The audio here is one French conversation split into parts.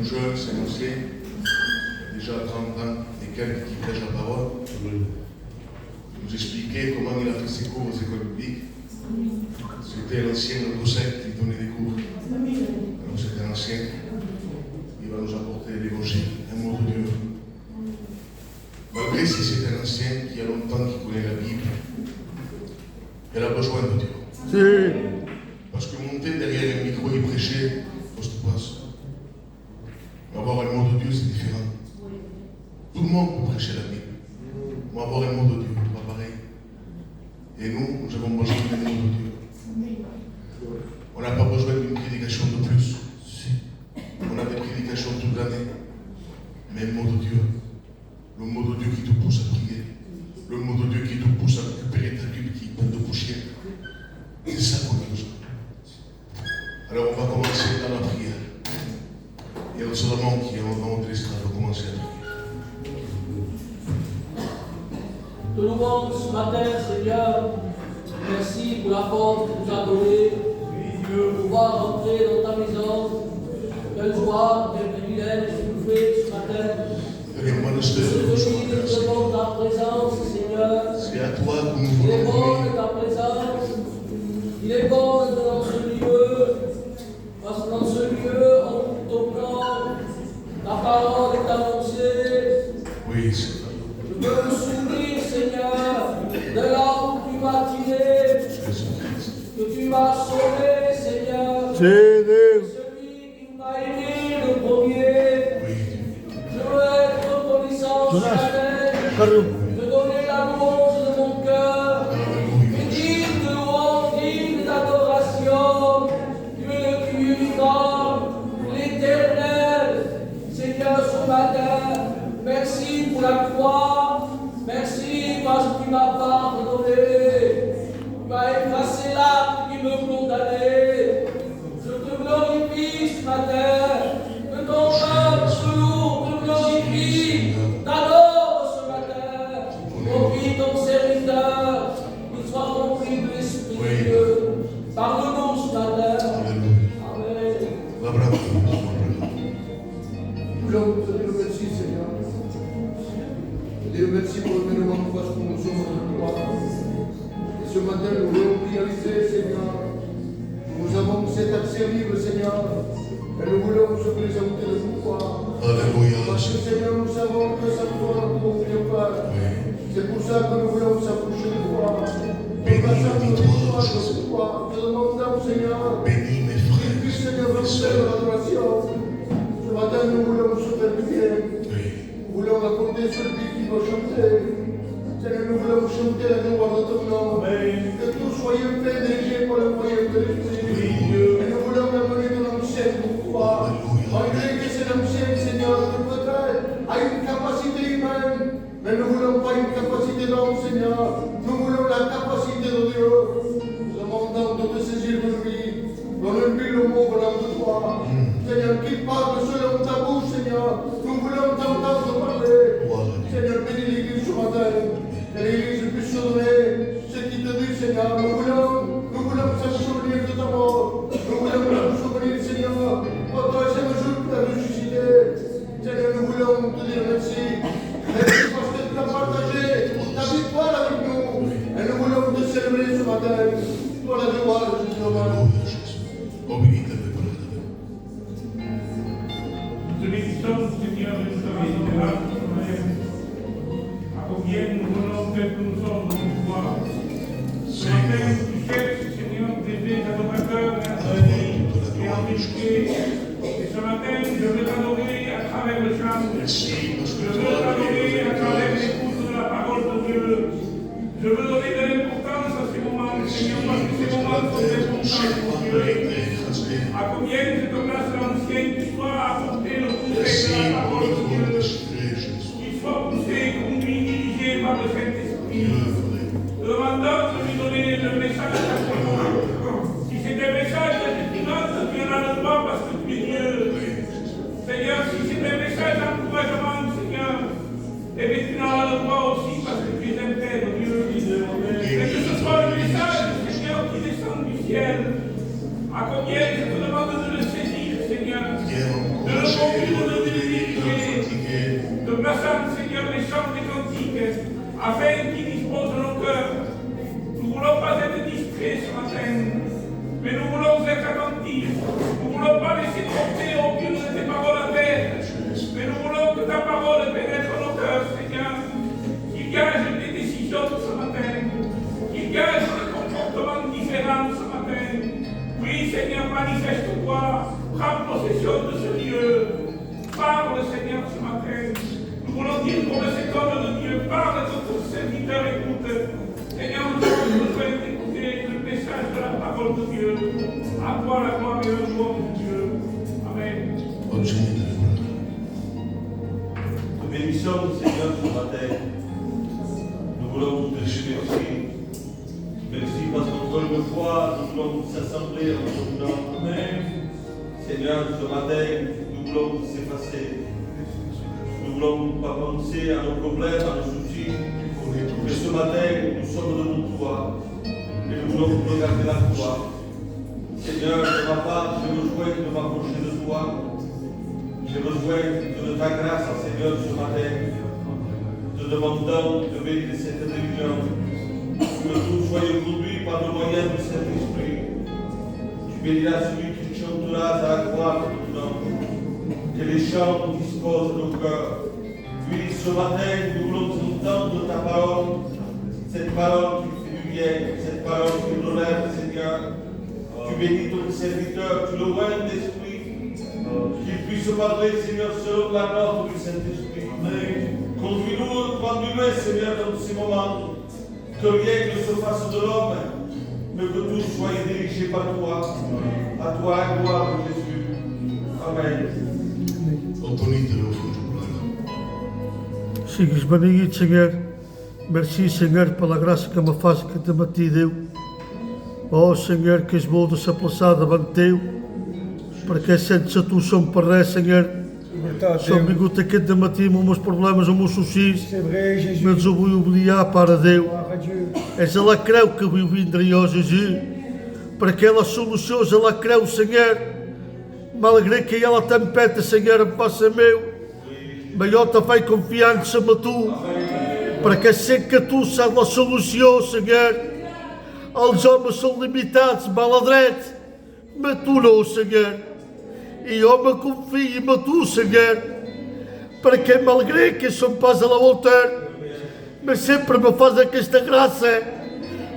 jeunes, c'est ancien, déjà 30 ans et quelques qui prêchent la parole. Nous expliquer comment il a fait ses cours aux écoles publiques. C'était l'ancien Rosette qui donnait des cours. Alors c'était un ancien. Il va nous apporter l'évangile, un mot de Dieu. Malgré si c'est un ancien qui a longtemps qui connaît la Bible, elle a besoin de Dieu. Parce que monter derrière un micro et prêcher, poste passe. Mais avoir un mot de Dieu, c'est différent. Tout le monde peut prêcher la Bible. Mais avoir un mot de Dieu, c'est pas pareil. Et nous avons besoin d'un mot de Dieu. On n'a pas besoin d'une prédication de plus. On a des prédications toute l'année. Mais un mot de Dieu. Le mot de Dieu qui te pousse à prier. Le mot de Dieu qui te pousse à récupérer ta Bible qui est pleine de poussière. C'est ça qu'on a besoin. Alors on va commencer dans la prière. Et on se demande qui est en haut de l'estrade va commencer à prier. Te louons ce matin, Seigneur. Merci pour la force que tu nous as donnée. De pouvoir entrer dans ta maison. Quelle joie, quel privilège tu nous fais ce matin. Nous demandons ta présence, Seigneur. C'est à toi que nous Il est bon voulons. de ta présence. Il est bon d'être dans ce lieu. Parce que dans ce lieu, on t'entend. Ta parole est annoncée. Oui, c'est ça. Je veux me souvenir, Seigneur, de là où tu m'as tiré, que tu m'as sauvé, Seigneur. Celui qui m'a aimé le premier. Je veux être reconnaissant ce matin, de donner la louange de mon cœur, et dire de louange, digne d'adoration. Tu es le Dieu vivant, l'éternel. Seigneur, ce matin, merci pour la croix. Merci parce que tu m'as pardonné. Tu m'as effacé l'acte qui me condamnait. Je te glorifie ce matin. Que ton âme ce jour te glorifie. T'adore ce matin. Confie ton serviteur. Qu'il soit rempli de l'Esprit de Dieu. Parle-nous ce matin. Amen. Nous voulons te dire merci, Seigneur. Dieu, merci pour le moment parce que nous sommes en toi. Et ce matin, nous voulons réaliser, Seigneur. Nous avons cet accès libre, Seigneur. Et nous voulons se présenter de toi. Alléluia. Parce que, Seigneur, nous savons que ça toi nous convient pas. C'est pour ça que nous voulons s'approcher de toi. Bénis Nous l'auditoire, de toi. Te demandons, Seigneur. Bénis mes Qu'il frères. puisse, Seigneur, nous faire l'adoration. Ce matin, nous voulons se faire du bien. Nous voulons raconter celui qui va chanter. Seigneur, nous voulons chanter la gloire de ton nom. Que tout soit fait dirigé par le moyen de l'Esprit. Et nous voulons amener de l'ancien pour toi. Malgré que cet ancien, Seigneur, peut-être a une capacité humaine, mais nous ne voulons pas une capacité d'homme, Seigneur. Nous voulons la capacité de Dieu. Nous demandons de te saisir de lui. Donne-lui le mot venant de toi. Seigneur, qu'il parle selon ta bouche, Seigneur. Nous voulons t'entendre parler. Seigneur, bénis l'Église ce matin. Que l'Église puisse se donner ce qui te dit, Seigneur. Nous voulons se souvenir de ta mort. Nous voulons nous souvenir, Seigneur, au troisième jour que tu as ressuscité. Seigneur, nous voulons te dire merci. Merci parce que tu as partagé ta victoire avec nous. Et nous voulons te célébrer ce matin. Pour la gloire de Jésus. Te bénissons, Seigneur, et nous avons à combien nous voulons que nous sommes dans le pouvoir. Ce matin, tu cherches, Seigneur, des adorateurs et en vérité. Et ce matin, je veux t'adorer à travers le chant. Je veux t'adorer à travers l'écoute de la parole de Dieu. Je veux donner de l'importance à ces moments, Seigneur, parce que ces moments sont importants pour Dieu. À combien je te place l'ancien qui soit apporté le conseil de la parole de Dieu, qui soit poussé, conduit, dirigé par le Saint-Esprit. Demandant de lui donner le message à chaque fois. Si c'est un message d'espérance, tu en as le droit parce que tu es Dieu. Seigneur, si c'est un message d'encouragement, Seigneur, et bien tu en as le droit aussi parce que tu es un Père, Dieu. Et que ce soit le message, Seigneur, qui descend du ciel. À combien je te demande de le saisir, Seigneur, de le conduire matin. Mais nous voulons être attentifs. Nous ne voulons pas laisser porter aucune de tes paroles à terre. Mais nous voulons que ta parole pénètre nos cœurs, Seigneur. Qu'il gage des décisions ce matin. Qu'il gage des comportements différents ce matin. Oui, Seigneur, manifeste-toi. Prends possession de ce lieu. Parle, Seigneur, ce matin. Nous voulons dire comme cet homme de Dieu. Parle de ton serviteur, écoute. Seigneur, nous avons besoin d'écouter le message de la parole de Dieu. À toi la gloire et le jour de Dieu. Amen. Nous bénissons, Seigneur, ce matin. Nous voulons te remercier. Merci parce qu'encore une fois, nous voulons nous assembler en ton nom. Amen. Seigneur, ce matin, nous voulons nous effacer. Nous ne voulons pas penser à nos problèmes, à nos soucis. Mais ce matin, nous sommes devant toi. Et nous voulons regarder la croix. Seigneur, de ma part, j'ai besoin de m'approcher de toi. J'ai besoin de ta grâce, Seigneur, ce matin. Te demandant de bénir cette réunion. Que tout soit aujourd'hui par le moyen du Saint-Esprit. Tu béniras celui qui chantera à la croix de ton nom. Que les chants disposent nos cœurs. Puis ce matin, nous voulons entendre ta parole. Cette parole qui fait du bien, cette parole qui nous relève, Seigneur. Tu bénis ton serviteur, tu le oins d'esprit. Qu'il puisse parler, Seigneur, selon la norme du Saint-Esprit. Conduis-nous, Seigneur, dans ces moments. Que rien ne se fasse de l'homme, mais que tout soit dirigé par toi. À toi, gloire, Jésus. Amen. Sigues benigno, Senhor. Merci, Senhor, pela graça que me faz que te mati deu. Oh, Senhor, que és bom de se plaçar davant teu, perquè sense tu som per res, Senhor. Som vingut aquest de matí amb els meus problemes, amb els soucis, me'ls ho vull obliar, Pare Déu. És a la creu que vull vindre jo, Jesús, perquè la solució és a la creu, Senhor. Malgrat que hi ha la tempesta, Senhor, em passa meu, però jo te faig confiança en tu, perquè sé que tu saps la solució, Senhor. Els homes són limitats, maladrets, però tu no, Senhor. I jo me confio en tu, Senhor, perquè malgrat que som pas a la volta, però sempre me fas aquesta gràcia,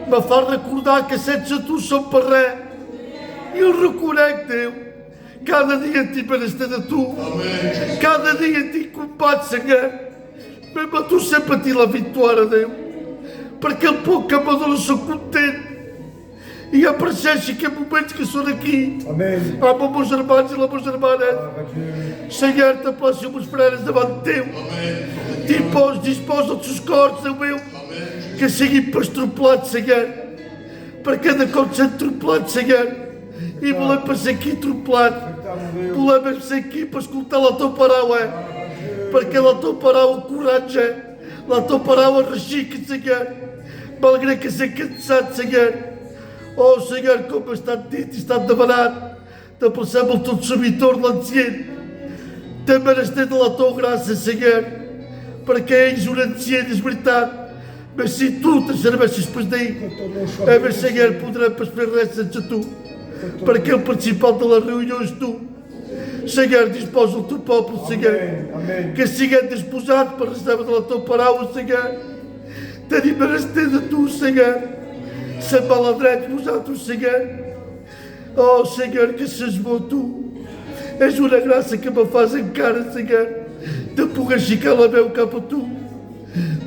me fa recordar que sense tu som per res. I el reconec, Déu. Cada dia en tinc benestar de tu. Cada dia en tinc combat, Senyor. Però tu sempre tinc la victòria, Déu. Perquè el poc que me dones soc content. I aprecieixo aquests moments que són aquí. Amb els meus germans i les meves germanes. Senyor, te placi els meus frares davant teu. Disposa els seus cors, Déu meu, que siguin pastruplats, Senyor. Perquè de com s'han truplat, Senyor. I volem passar aquí truplat. Volem ser aquí per escoltar la teva paraula. Perquè la teva paraula coratge. La teva paraula rexica, Senyor. Malgrat que s'ha cansat, Senyor. Oh, Senyor, com he estat dit i estat demanant. Te placem el tot servitor l'ancient. Te menester de la teva gràcia, Senyor. Perquè ell és un ancient, és veritat. Però si tu te serveixes per d'ell, Senyor, podrem pas fer res sense tu. Perquè el principal de la reunió és tu. Senyor, disposa el teu poble, Senyor, que siguem disposats per rebre de la teva paraula, Senyor. Tenim menester de tu, Senyor. Sem maladrets vosaltres, Senyor. Oh, Senyor, que s'és bo tu. És una gràcia que me fas encara, Senyor, de poder aixecar la veu cap a tu.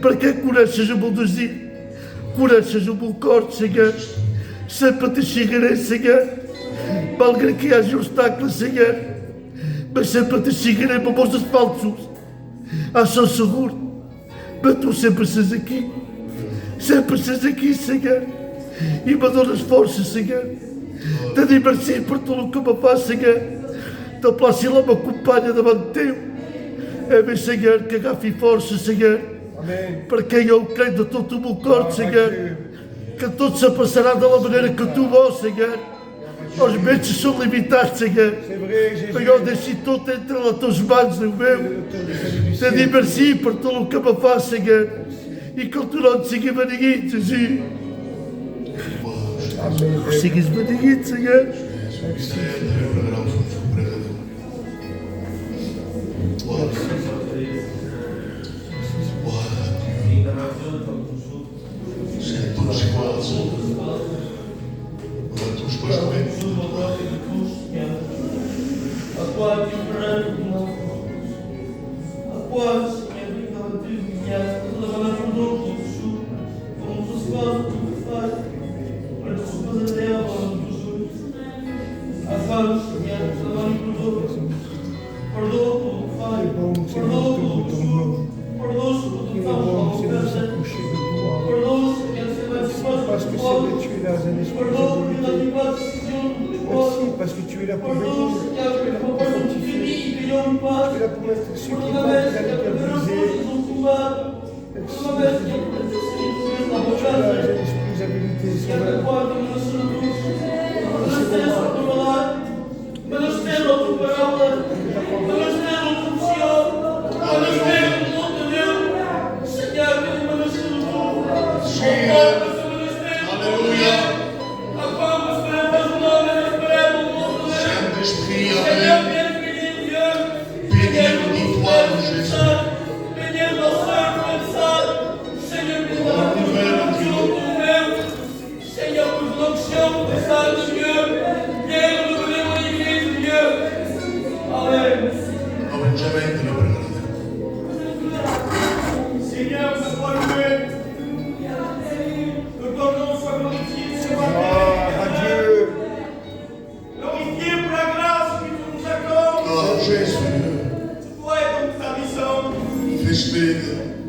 Perquè coneixes el meu desig, coneixes el meu cor, Senyor. Sempre t'aixegaré, Senyor. Malgrat que hi hagi obstacles, Senyor, però sempre t'aixegaré amb els falsos. Això és segur. Però tu sempre estàs aquí. Sempre estàs aquí, Senyor. I me dones força, Senyor. Te dic merci per tot el que me fas, Senyor. Te placi la m'acompanya davant teu. Bé, Senyor, que agafi força, Senyor. Perquè jo ho crec de tot el meu cor, Senyor. Que tot se passarà de la manera que tu vols, Senyor. Els metges són limitats, Senyor. Però jo deixi tot entre les teves mans, Déu meu. Te dic merci per tot el que me fas, Senyor. I que el teu nom sigui benigit, Jesús. Sigues benedito, Seigneur. Parce que Seigneur, tu es là, responsabilité. Merci parce que tu es là pour bénir, tu es là pour fortifier, tu es là pour mettre ceux qui partent dans les cœurs brisés. Merci, tu as la responsabilité, Seigneur.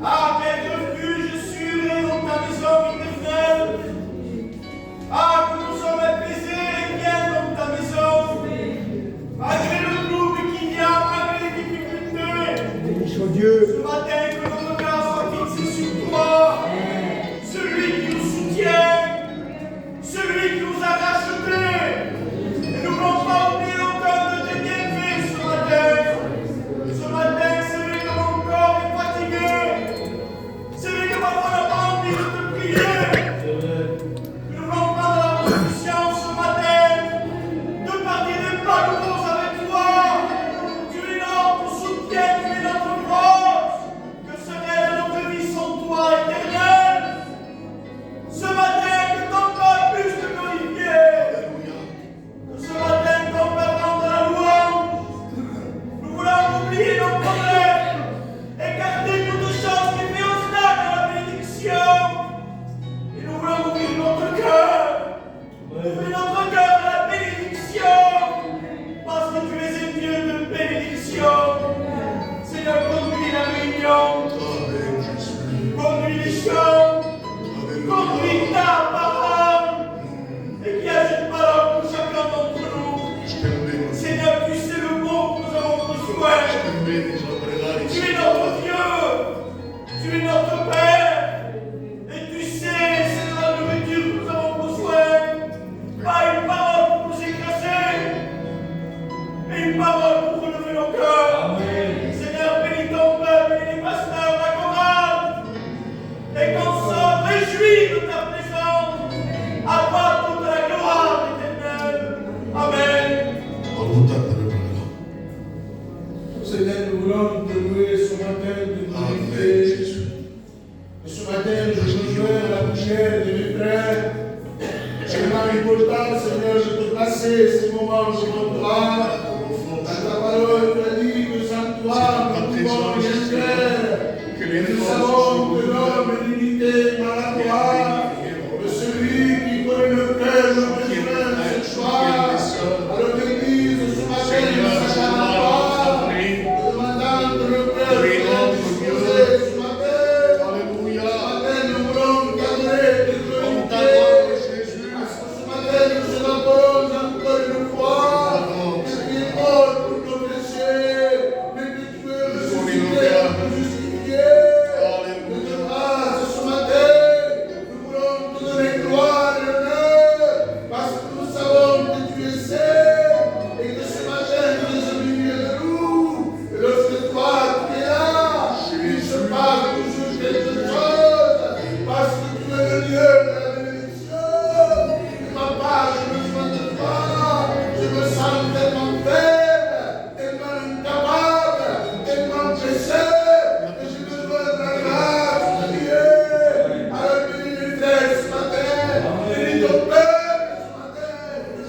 Ah, quel refuge sûr et dans ta maison éternelle. Ah, que nous sommes apaisés et bien dans ta maison. Malgré le trouble qui vient, malgré les difficultés. Béni soit Dieu. Ce matin, que nos regards soient fixés sur toi. Celui qui nous soutient. Celui qui nous a rachetés. Et nous ne voulons pas oublier aucun de tes bienfaits ce matin. Ce matin, celui que mon corps est fatigué. Celui que parfois n'a pas envie de te prier. Nous ne voulons pas de la position ce matin. De partir des pas nouveaux avec toi. Tu es notre soutien, tu es notre force. Que serait notre vie sans toi, éternel. Ce matin, que ton corps puisse te glorifier. Que ce matin, ton Père rende la louange. Nous voulons oublier nos problèmes. Écarter toute chose qui fait obstacle à la bénédiction. Et nous voulons ouvrir notre cœur. Ouvrir notre cœur à la bénédiction. Parce que tu es un Dieu de bénédiction. Seigneur, conduis la réunion. Conduis les chants. Conduis ta parole. Et qu'il y ait une parole pour chacun d'entre nous. Seigneur, tu sais le mot que nous avons besoin. Tu es notre Dieu. Tu es notre Père. Et tu sais, c'est de la nourriture que nous avons besoin. Pas une parole pour nous écraser, mais une parole pour relever nos cœurs. Seigneur, bénis ton peuple, bénis les pasteurs, la chorale. Et qu'on se réjouit de ta présence. À toi toute la gloire éternelle. Amen. Seigneur, nous voulons te louer ce matin, te glorifier. Et ce matin, je rejoins la prière de mes frères. C'est vraiment important, Seigneur, de te placer ces moments devant toi. Dans ta parole, tu as dit que sans toi, nous ne pouvons rien faire. Et nous savons que l'homme est limité par la foi. Que celui qui connaît le cœur, le besoin de ce soir. Alors l'Église, ce matin, nous s'accorde à toi. Demandant que le cœur soit disposé ce matin. Alléluia. Ce matin, nous voulons t'adorer, te glorifier. Parce que ce matin, nous nous rappelons encore une fois. Ce qui est bon pour nos péchés.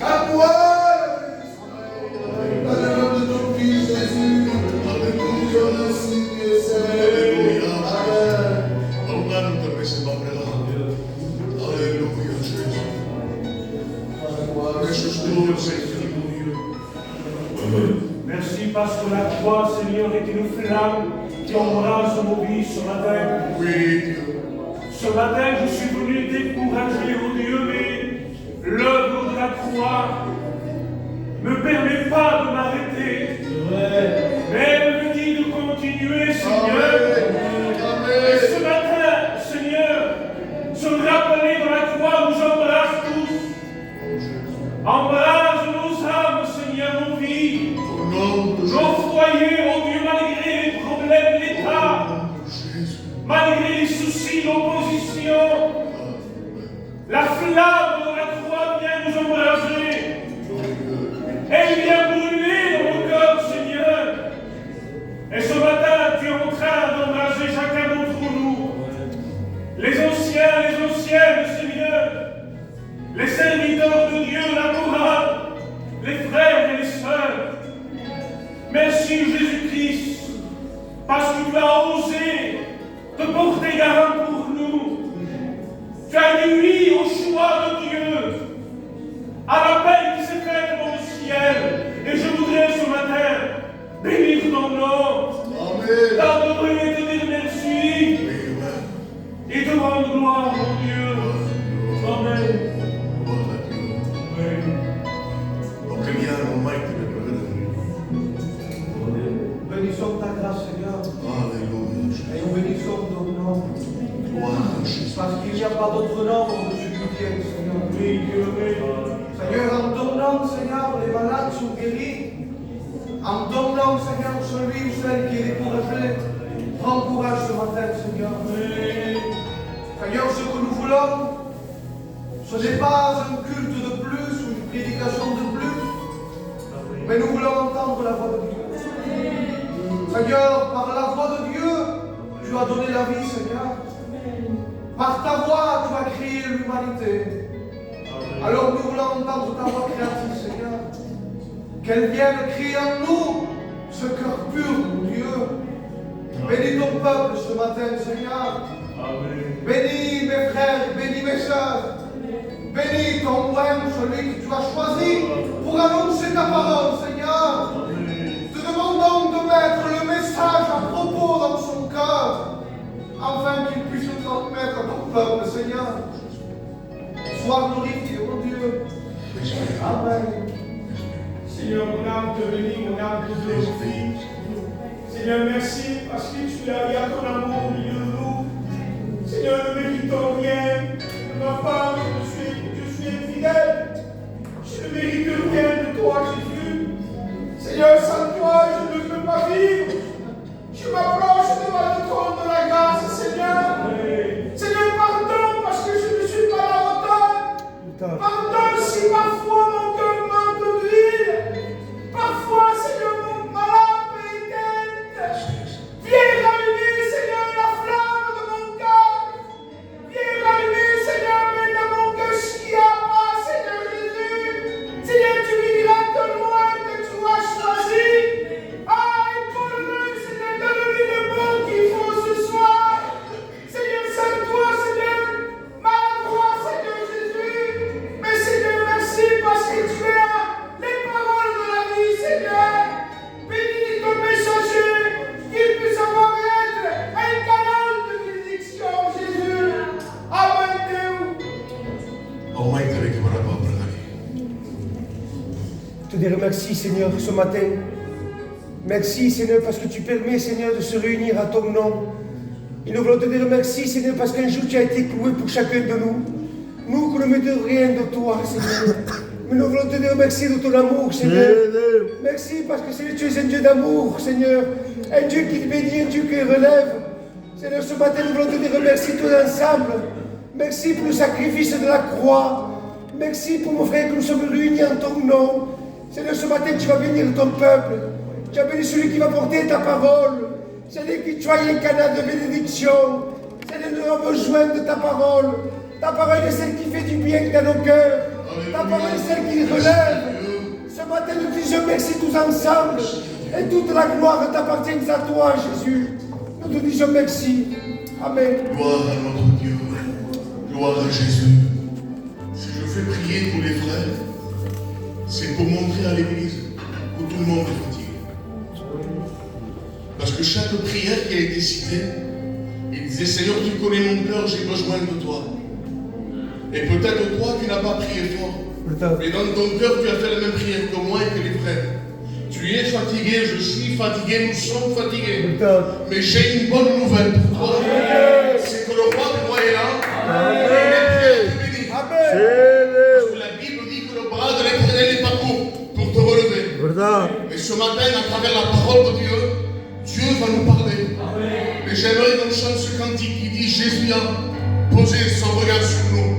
À toi, Israël, dans le nom de ton Fils Jésus. Alléluia, merci, Dieu Saint. Amen. Alléluia, Jésus. Precious Lord, Savior. Merci parce que la croix, Seigneur, est une flamme qui embrase nos vies ce matin. Oui, Dieu. Ce matin, je suis venu décourager, oh Dieu, mais l'œuvre de la croix ne me permet pas de m'arrêter. Mais elle me dit de continuer, Seigneur. Et ce matin, Seigneur, se rappeler de la croix nous embrasse tous. Embrase nos âmes, Seigneur, nos vies, nos foyers, oh Dieu, malgré les problèmes d'État, malgré les soucis, l'opposition. La flamme de la croix vient nous embraser. Elle vient brûler dans nos cœurs, Seigneur. Et ce matin, tu es en train d'embraser chacun d'entre nous. Les anciens, les anciennes, Seigneur. Les serviteurs de Dieu, la chorale, les frères et les sœurs. Merci Jésus-Christ, parce que tu as osé te porter garant pour nous. Tu as dit oui au choix de Dieu, à l'appel qui s'est fait dans le ciel. Et je voudrais ce matin bénir ton nom, t'adorer et te dire merci, et te rendre gloire, mon Dieu. Amen. Bénissons ta grâce, Seigneur. Et nous bénissons ton nom. Parce qu'il n'y a pas d'autre nom au-dessus du ciel, Seigneur. Oui, Dieu. Seigneur, en ton nom, Seigneur, les malades sont guéris. En ton nom, Seigneur, celui ou celle qui est découragé, prends courage ce matin, Seigneur. Seigneur, ce que nous voulons, ce n'est pas un culte de plus ou une prédication de plus, mais nous voulons entendre la voix de Dieu. Seigneur, par la voix de Dieu, tu as donné la vie, Seigneur. Par ta voix, tu as créé l'humanité. Alors nous voulons entendre ta voix créative, Seigneur. Qu'elle vienne créer en nous ce cœur pur, mon Dieu. Bénis ton peuple ce matin, Seigneur. Bénis mes frères, bénis mes sœurs. Bénis ton roi, celui que tu as choisi pour annoncer ta parole, Seigneur. Te demandons de mettre le message à propos dans son cœur, afin qu'il puisse le transmettre à ton peuple, Seigneur. Sois glorifié, mon Dieu. Amen. Seigneur, mon âme te bénit, mon âme te glorifie. Seigneur, merci parce que tu as mis à ton amour au milieu de nous. Seigneur, ne méritons rien de ma part, je suis infidèle. Je ne mérite rien de toi, Jésus. Seigneur, sans toi, je ne peux pas vivre. Je m'approche devant le trône de la grâce, Seigneur. Seigneur, pardon parce que je ne suis pas à la hauteur. Pardon si parfois mon cœur manque d'huile. Parfois, Seigneur, ma lampe est éteinte. Viens rallumer, Seigneur, la flamme de mon cœur. Viens rallumer, Seigneur, dans mon cœur s'il y a pas, Seigneur Jésus. Seigneur, tu me diras que loin que tu as choisi. Ah, écoute-le, Seigneur, donne-lui le bon qu'il faut ce soir. Seigneur, sans toi, Seigneur, maladroit, Seigneur Jésus. Mais Seigneur, merci parce que tu as les paroles de la vie, Seigneur. Bénis ton messager, qu'il puisse avoir être un canal de bénédiction, Jésus. Amen, Dieu. Te dire merci, Seigneur, ce matin. Merci, Seigneur, parce que tu permets, Seigneur, de se réunir à ton nom. Et nous voulons te dire merci, Seigneur, parce qu'un jour tu as été cloué pour chacun de nous. Nous qui ne mettons rien de toi, Seigneur. Mais nous voulons te dire merci de ton amour, Seigneur. Merci parce que Seigneur, tu es un Dieu d'amour, Seigneur. Un Dieu qui te bénit, un Dieu qui relève. Seigneur, ce matin, nous voulons te dire merci tous ensemble. Merci pour le sacrifice de la croix. Merci pour mon frère que nous sommes réunis en ton nom. Seigneur, ce matin, tu vas bénir ton peuple. Tu vas bénir celui qui va porter ta parole. Seigneur, que tu sois un canal de bénédiction. Seigneur, nous avons besoin de ta parole. Ta parole est celle qui fait du bien dans nos cœurs. Ta parole est celle qui relève. Ce matin, nous disons merci tous ensemble. Et toute la gloire t'appartient à toi, Jésus. Nous te disons merci. Amen. Gloire à notre Dieu. Gloire à Jésus. Si je fais prier tous les frères, c'est pour montrer à l'Église que tout le monde est fatigué. Parce que chaque prière qui a été citée, il disait, Seigneur, tu connais mon cœur, j'ai besoin de toi. Et peut-être toi, tu n'as pas prié fort. Mais dans ton cœur, tu as fait la même prière que moi et que les frères. Tu es fatigué, je suis fatigué, nous sommes fatigués. Mais j'ai une bonne nouvelle pour toi. C'est que le roi de roi est là. Il est prêt à te bénir. Parce que la Bible dit que le bras de l'Éternel n'est pas court pour te relever. Et ce matin, à travers la parole de Dieu, Dieu va nous parler. Et j'aimerais qu'on chante ce cantique qui dit, Jésus a posé son regard sur nous.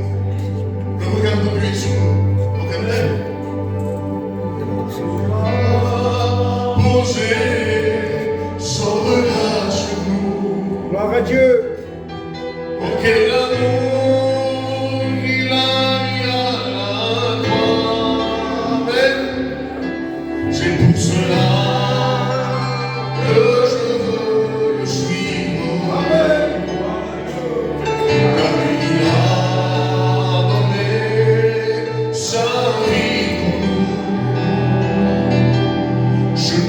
Le regard de Dieu est sur nous. Posé son regard sur nous. Gloire à Dieu. Oh, quel amour il a mis à la croix. Amen. C'est pour cela que je veux le suivre. Amen. Car il a donné sa vie pour nous. Je ne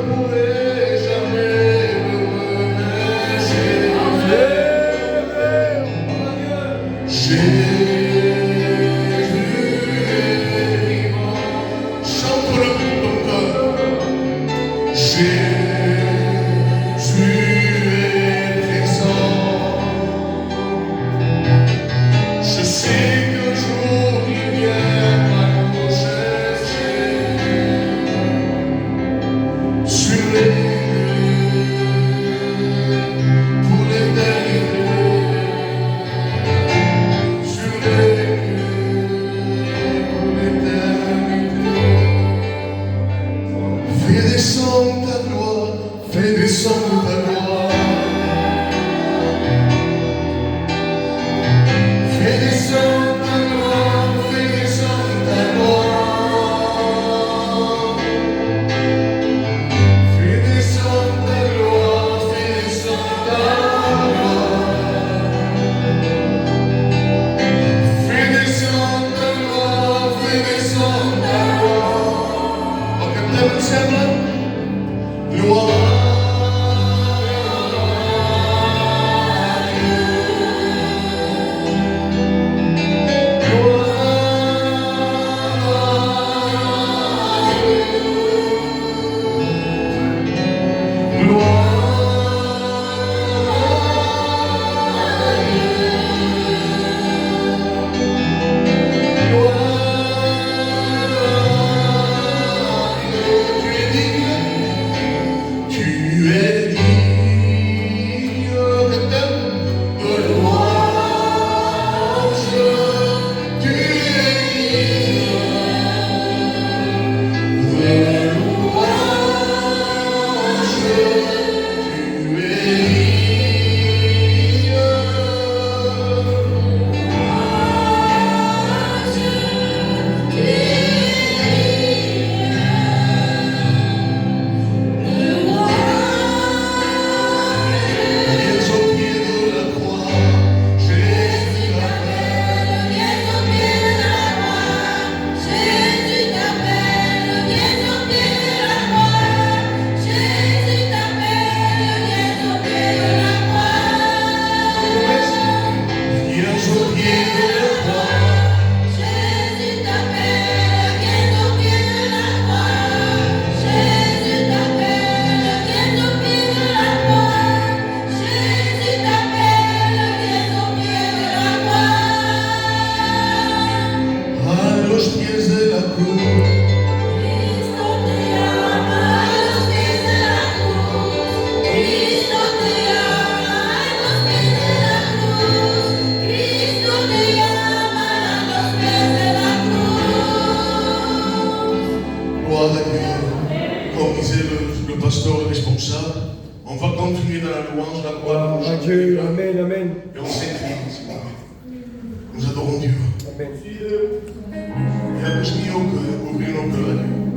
pourrai jamais le remercier. Jésus est vivant. Chante-le pour ton cœur. Jésus est présent. Je sais qu'un jour il viendra nous chercher sur les nuées pour l'éternité. Sur les nuées pour l'éternité. Fais descendre ta gloire, fais descendre ta gloire. Fais descendre ta gloire, fais descendre ta gloire. Fais descendre ta gloire, fais descendre ta gloire. Fais descendre ta gloire, fais descendre ta gloire. Oh, cantemos insieme. Gloire. Tu es digne de louange. Tu es digne de louange. Tu es Viens au pied de la croix, Jésus t'appelle. Viens au pied de la croix, Jésus t'appelle. Viens au pied de la croix, Jésus t'appelle. Viens au pied de la croix. Viens au pied de la croix. Jésus t'appelle. Viens au pied de la croix, Jésus t'appelle. Viens au pied de la croix, Jésus t'appelle. Viens au pied de la croix. A los pies de la cruz, Cristo te llama a los pies de la cruz. Cristo te llama a los pies de la cruz. Cristo te llama a los pies de la cruz. gloire à Dieu. Comme disait le pasteur responsable, on va continuer dans la louange, la gloire. Gloire à Dieu. Amen, amen. Et on s'incline, s'il vous plaît. Nous adorons Dieu. Amen. es mío que ouvrir nos cœurs à Dieu.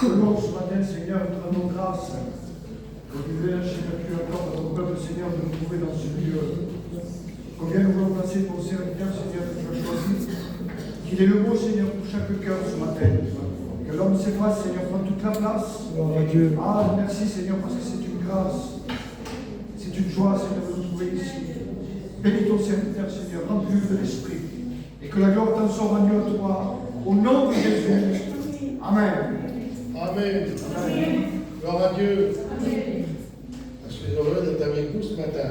Seigneur, ce matin, Seigneur, nous te rendons grâce au privilège que tu accordes à ton peuple, Seigneur, de nous trouver dans ce lieu. Combien nous voulons placer ton serviteur, Seigneur, que tu as choisi, qu'il ait le mot, Seigneur, pour chaque cœur ce matin. Que l'homme s'efface, Seigneur, prend toute la place. Ah, merci, Seigneur, parce que c'est une grâce. C'est une joie, Seigneur, de nous trouver ici. Bénis ton serviteur, Seigneur, remplis-le de l'esprit. Et que la gloire t'en soit rendue à toi, Au nom de Jésus. Amen. Amen. Gloire à Dieu. Je suis heureux d'être avec vous ce matin.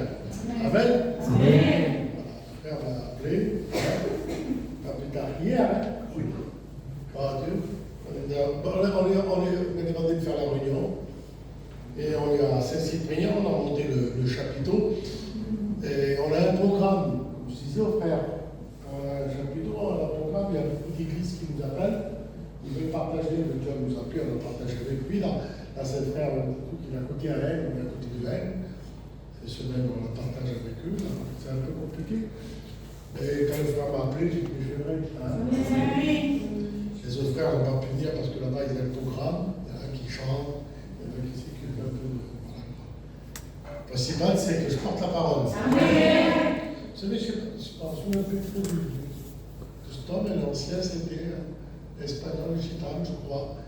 Amen. Le frère m'a appelé, pas plus tard qu'hier. Oui. Gloire à Dieu. On lui a demandé de faire la réunion. Et on lui a Saint-Cyprien, on a monté le chapiteau. Et on a un programme. Je disais au frère, on a un chapiteau, on a un programme, il y a beaucoup d'églises qui nous appellent. Ils veulent partager, le John nous a appelé, on a partagé avec lui. Là c'est le frère qui est à côté à Rennes, on est à côté de Rennes. Cette semaine, on la partage avec eux. C'est un peu compliqué. Et quand le frère m'a appelé, j'ai dit que je viendrai. Les autres frères n'ont pas pu venir parce que là-bas, ils ont un programme. Il y en a qui chantent, il y en a qui s'occupent un peu de. Voilà. Le principal, c'est que je porte la parole. Amen. Vous savez, je pense un peu trop de cet homme, l'ancien, c'était espagnol, gitane, je crois.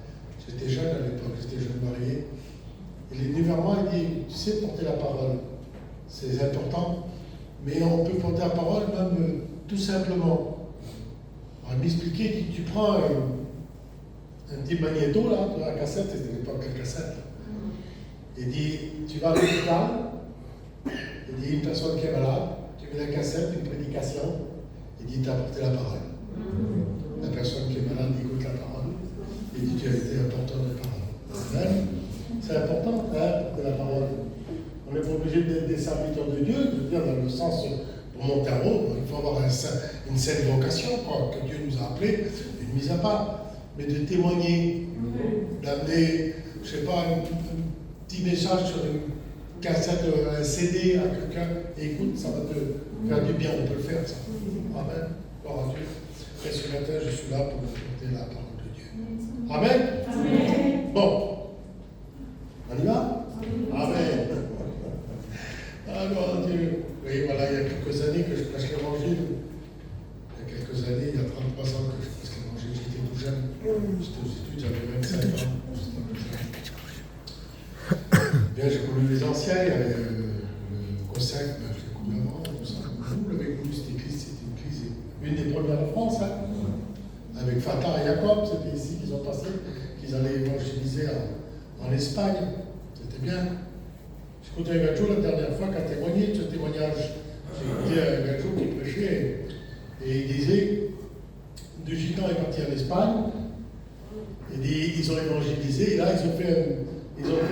J'étais jeune à l'époque, j'étais jeune marié. Il est venu vers moi et dit, tu sais porter la parole, c'est important, mais on peut porter la parole même tout simplement. Alors, il m'expliquait, il dit, tu prends un petit magnéto, là, la cassette, c'était à l'époque la cassette. Il dit, tu vas à l'hôpital, il dit, une personne qui est malade, tu mets la cassette, une prédication, il dit, tu as porté la parole. La personne qui est malade écoute la parole. Il dit, tu as été un porteur de parole. Amen. C'est important, de la parole. On n'est pas obligé d'être des serviteurs de Dieu, de dire dans le sens, pour monter en haut, il faut avoir une saine vocation, quoi, que Dieu nous a appelés, une mise à part, mais de témoigner, d'amener, je ne sais pas, un petit message sur une cassette, un CD à quelqu'un, et écoute, ça va te faire du bien, on peut le faire, ça. Amen. Gloire à Dieu. Et ce matin, je suis là pour vous porter la parole de Dieu. Amen. Amen. Bon. On y va? Amen. Ah, gloire à Dieu. Oui, voilà, il y a quelques années que je prêche l'évangile. Il y a quelques années, il y a 33 ans que je prêche l'évangile. J'étais tout jeune. J'étais aux études, j'avais 25 ans. Bien, j'ai connu les anciens, il y avait le COSEC, j'ai connu avant, tout ça. Vous l'avez connu, cette église, c'était une église, une des premières de France, hein. Avec Fatah et Jacob, c'était ici qu'ils ont passé, qu'ils allaient évangéliser en Espagne. C'était bien. J'ai écouté un Gadjo la dernière fois qui a témoigné de ce témoignage. J'ai écouté un Gadjo qui prêchait et il disait, deux gitans est parti en Espagne, il dit, ils ont évangélisé, et là ils ont fait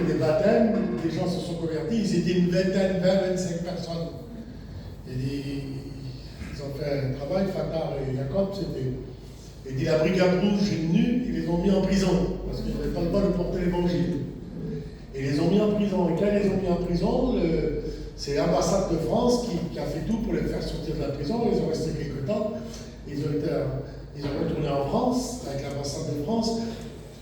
des baptêmes, les gens se sont convertis, ils étaient une vingtaine, 25 personnes. Il dit, ils ont fait un travail, Fatah et Jacob, c'était. Il dit, la brigade rouge est venue, ils les ont mis en prison, parce qu'ils n'avaient pas le droit de porter l'évangile. Et ils les ont mis en prison. Et quand ils les ont mis en prison, c'est l'ambassade de France qui a fait tout pour les faire sortir de la prison. Ils ont resté quelques temps. Ils ont retourné en France, avec l'ambassade de France.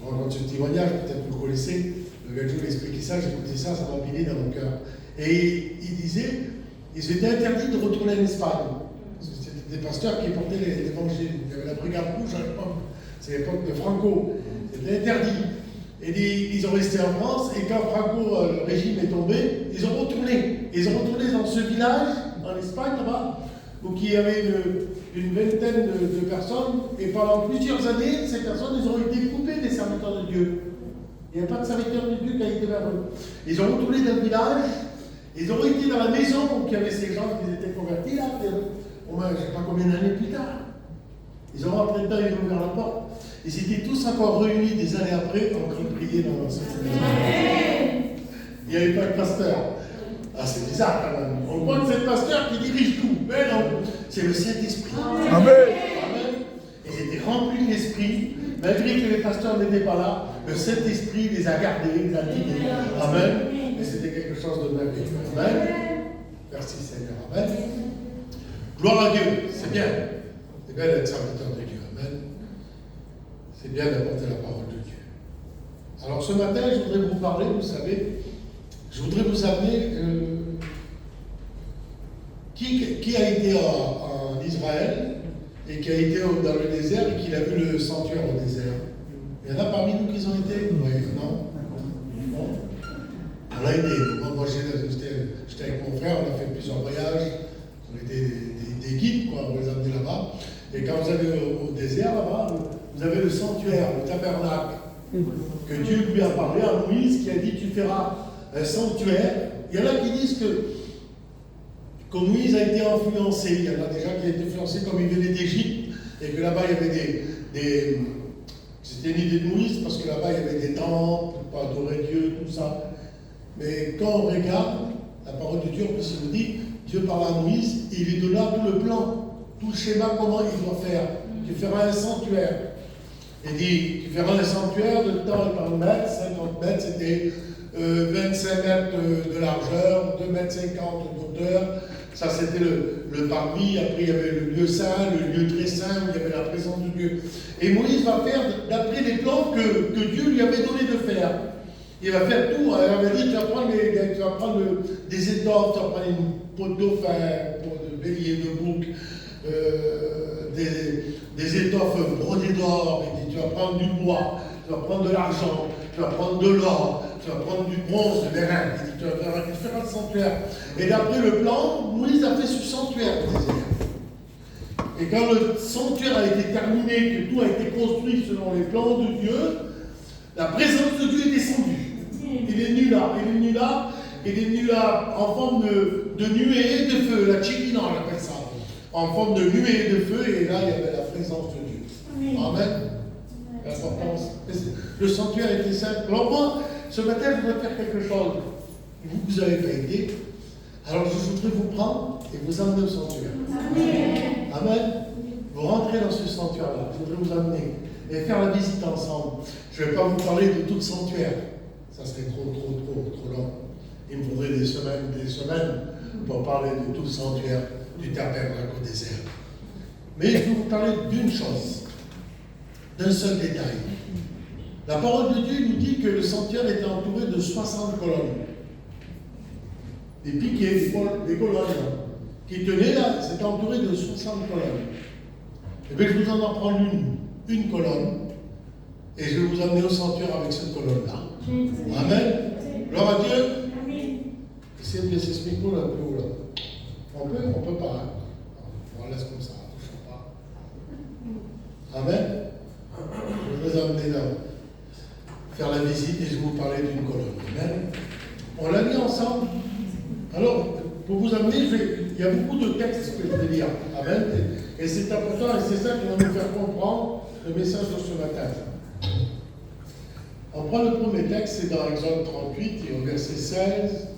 Je raconte ce témoignage, peut-être que vous le connaissez. Le gars qui expliquait ça, j'écoutais ça, ça m'a pilé dans mon cœur. Et il disait, ils étaient interdits de retourner en Espagne. C'était des pasteurs qui portaient l'évangile. Il y avait la brigade rouge à l'époque, c'est l'époque de Franco. C'était interdit. Et ils ont resté en France, et quand Franco, le régime est tombé, ils ont retourné. Ils ont retourné dans ce village, en Espagne, là-bas, où il y avait une vingtaine de personnes, et pendant plusieurs années, ces personnes, ils ont été coupées des serviteurs de Dieu. Il n'y a pas de serviteurs de Dieu qui a été vers eux. Ils ont retourné dans le village, ils ont été dans la maison où il y avait ces gens qui étaient convertis, là, au moins, je ne sais pas combien d'années plus tard. Ils ont rentré dedans, ils ont ouvert la porte. Ils étaient tous encore réunis des années après en train de prier dans cette maison. Il n'y avait pas de pasteur. Ah, c'est bizarre quand même. On croit que c'est le pasteur qui dirige tout. Mais non, c'est le Saint-Esprit. Amen. Amen. Ils étaient remplis de l'Esprit. Malgré que les pasteurs n'étaient pas là, le Saint-Esprit les a gardés, les a guidés. Amen. Et c'était quelque chose de merveilleux. Amen. Merci Seigneur. Amen. Gloire à Dieu. C'est bien. C'est bien d'être serviteur de Dieu. Amen. C'est bien d'apporter la parole de Dieu. Alors ce matin, je voudrais vous parler, vous savez, je voudrais vous amener qui a été en Israël et qui a été dans le désert et qui a vu le sanctuaire au désert. Il y en a parmi nous qui ont été? Oui, non? Bon. On a été. Moi j'étais avec mon frère, on a fait plusieurs voyages, on était des guides, quoi, on les a amenés là-bas. Et quand vous allez au désert là-bas, vous avez le sanctuaire, le tabernacle, que Dieu lui a parlé à Moïse, qui a dit tu feras un sanctuaire. Il y en a qui disent que Moïse a été influencé. Il y en a déjà qui ont été influencés comme il venait d'Égypte, et que là-bas il y avait c'était une idée de Moïse, parce que là-bas il y avait des temples, pour adorer Dieu, tout ça. Mais quand on regarde la parole de Dieu, on nous dit, Dieu parle à Moïse, et il lui donna tout le plan, tout le schéma, comment il doit faire. Tu feras un sanctuaire. Il dit, tu feras un sanctuaire de temps et par mètre, 50 mètres, c'était 25 mètres de largeur, 2,50 mètres d'hauteur. Ça, c'était le parvis. Après, il y avait le lieu saint, le lieu très saint, où il y avait la présence de Dieu. Et Moïse va faire d'après les plans que Dieu lui avait donné de faire. Il va faire tout. Il va dire, tu vas prendre des étoffes, tu vas prendre une peau de dauphin, peau de bélier, de bouc, des étoffes brodées d'or. Tu vas prendre du bois, tu vas prendre de l'argent, tu vas prendre de l'or, tu vas prendre du bronze, de l'airain. Tu vas faire un sanctuaire. Et d'après le plan, Moïse a fait ce sanctuaire au désert. Et quand le sanctuaire a été terminé, que tout a été construit selon les plans de Dieu, la présence de Dieu est descendue. Il est venu là, en forme de nuée de feu, la Tchéquina, on appelle ça, en forme de nuée de feu, et là, il y avait la présence de Dieu. Amen. L'importance. Le sanctuaire était simple. Alors moi, ce matin, je voudrais faire quelque chose. Vous n'avez pas été. Alors je voudrais vous prendre et vous emmener au sanctuaire. Amen. Vous rentrez dans ce sanctuaire-là. Je voudrais vous emmener et faire la visite ensemble. Je ne vais pas vous parler de tout le sanctuaire. Ça serait trop long. Il me faudrait des semaines pour parler de tout le sanctuaire du tabernacle au désert. Mais je vais vous parler d'une chose, d'un seul détail. La parole de Dieu nous dit que le sanctuaire était entouré de 60 colonnes. Des piquets, des colonnes qui tenaient là, c'était entouré de 60 colonnes. Et bien je vous en apprends une colonne, et je vais vous amener au sanctuaire avec cette colonne-là. Amen. Gloire à Dieu. Essayez de laisser ce micro là un peu haut là. On peut pas. Hein. On laisse comme ça, on ne touche pas. Amen. Je vais vous amener là, faire la visite et je vais vous parler d'une colonne. Amen. On l'a mis ensemble. Alors, pour vous amener, il y a beaucoup de textes que je vais lire. Amen. Et c'est important et c'est ça qui va nous faire comprendre le message de ce matin. On prend le premier texte, c'est dans Exode 38 et au verset 16.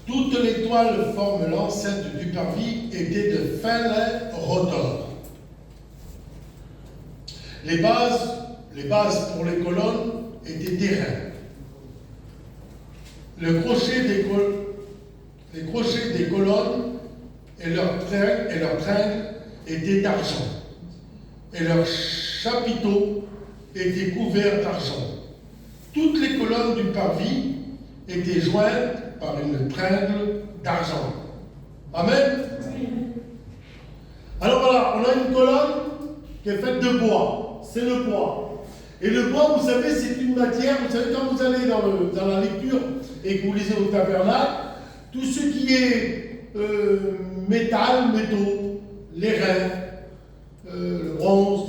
Toutes les toiles forment l'enceinte du parvis étaient de fin lin rotor. Les bases pour les colonnes étaient d'airain. Les crochets des colonnes et leurs tringles étaient d'argent. Et leurs chapiteaux étaient couverts d'argent. Toutes les colonnes du parvis étaient jointes par une tringle d'argent. Amen. Alors voilà, on a une colonne qui est faite de bois. C'est le bois. Et le bois, vous savez, c'est une matière, vous savez, quand vous allez dans la lecture et que vous lisez au tabernacle, tout ce qui est métaux, l'airain, le bronze,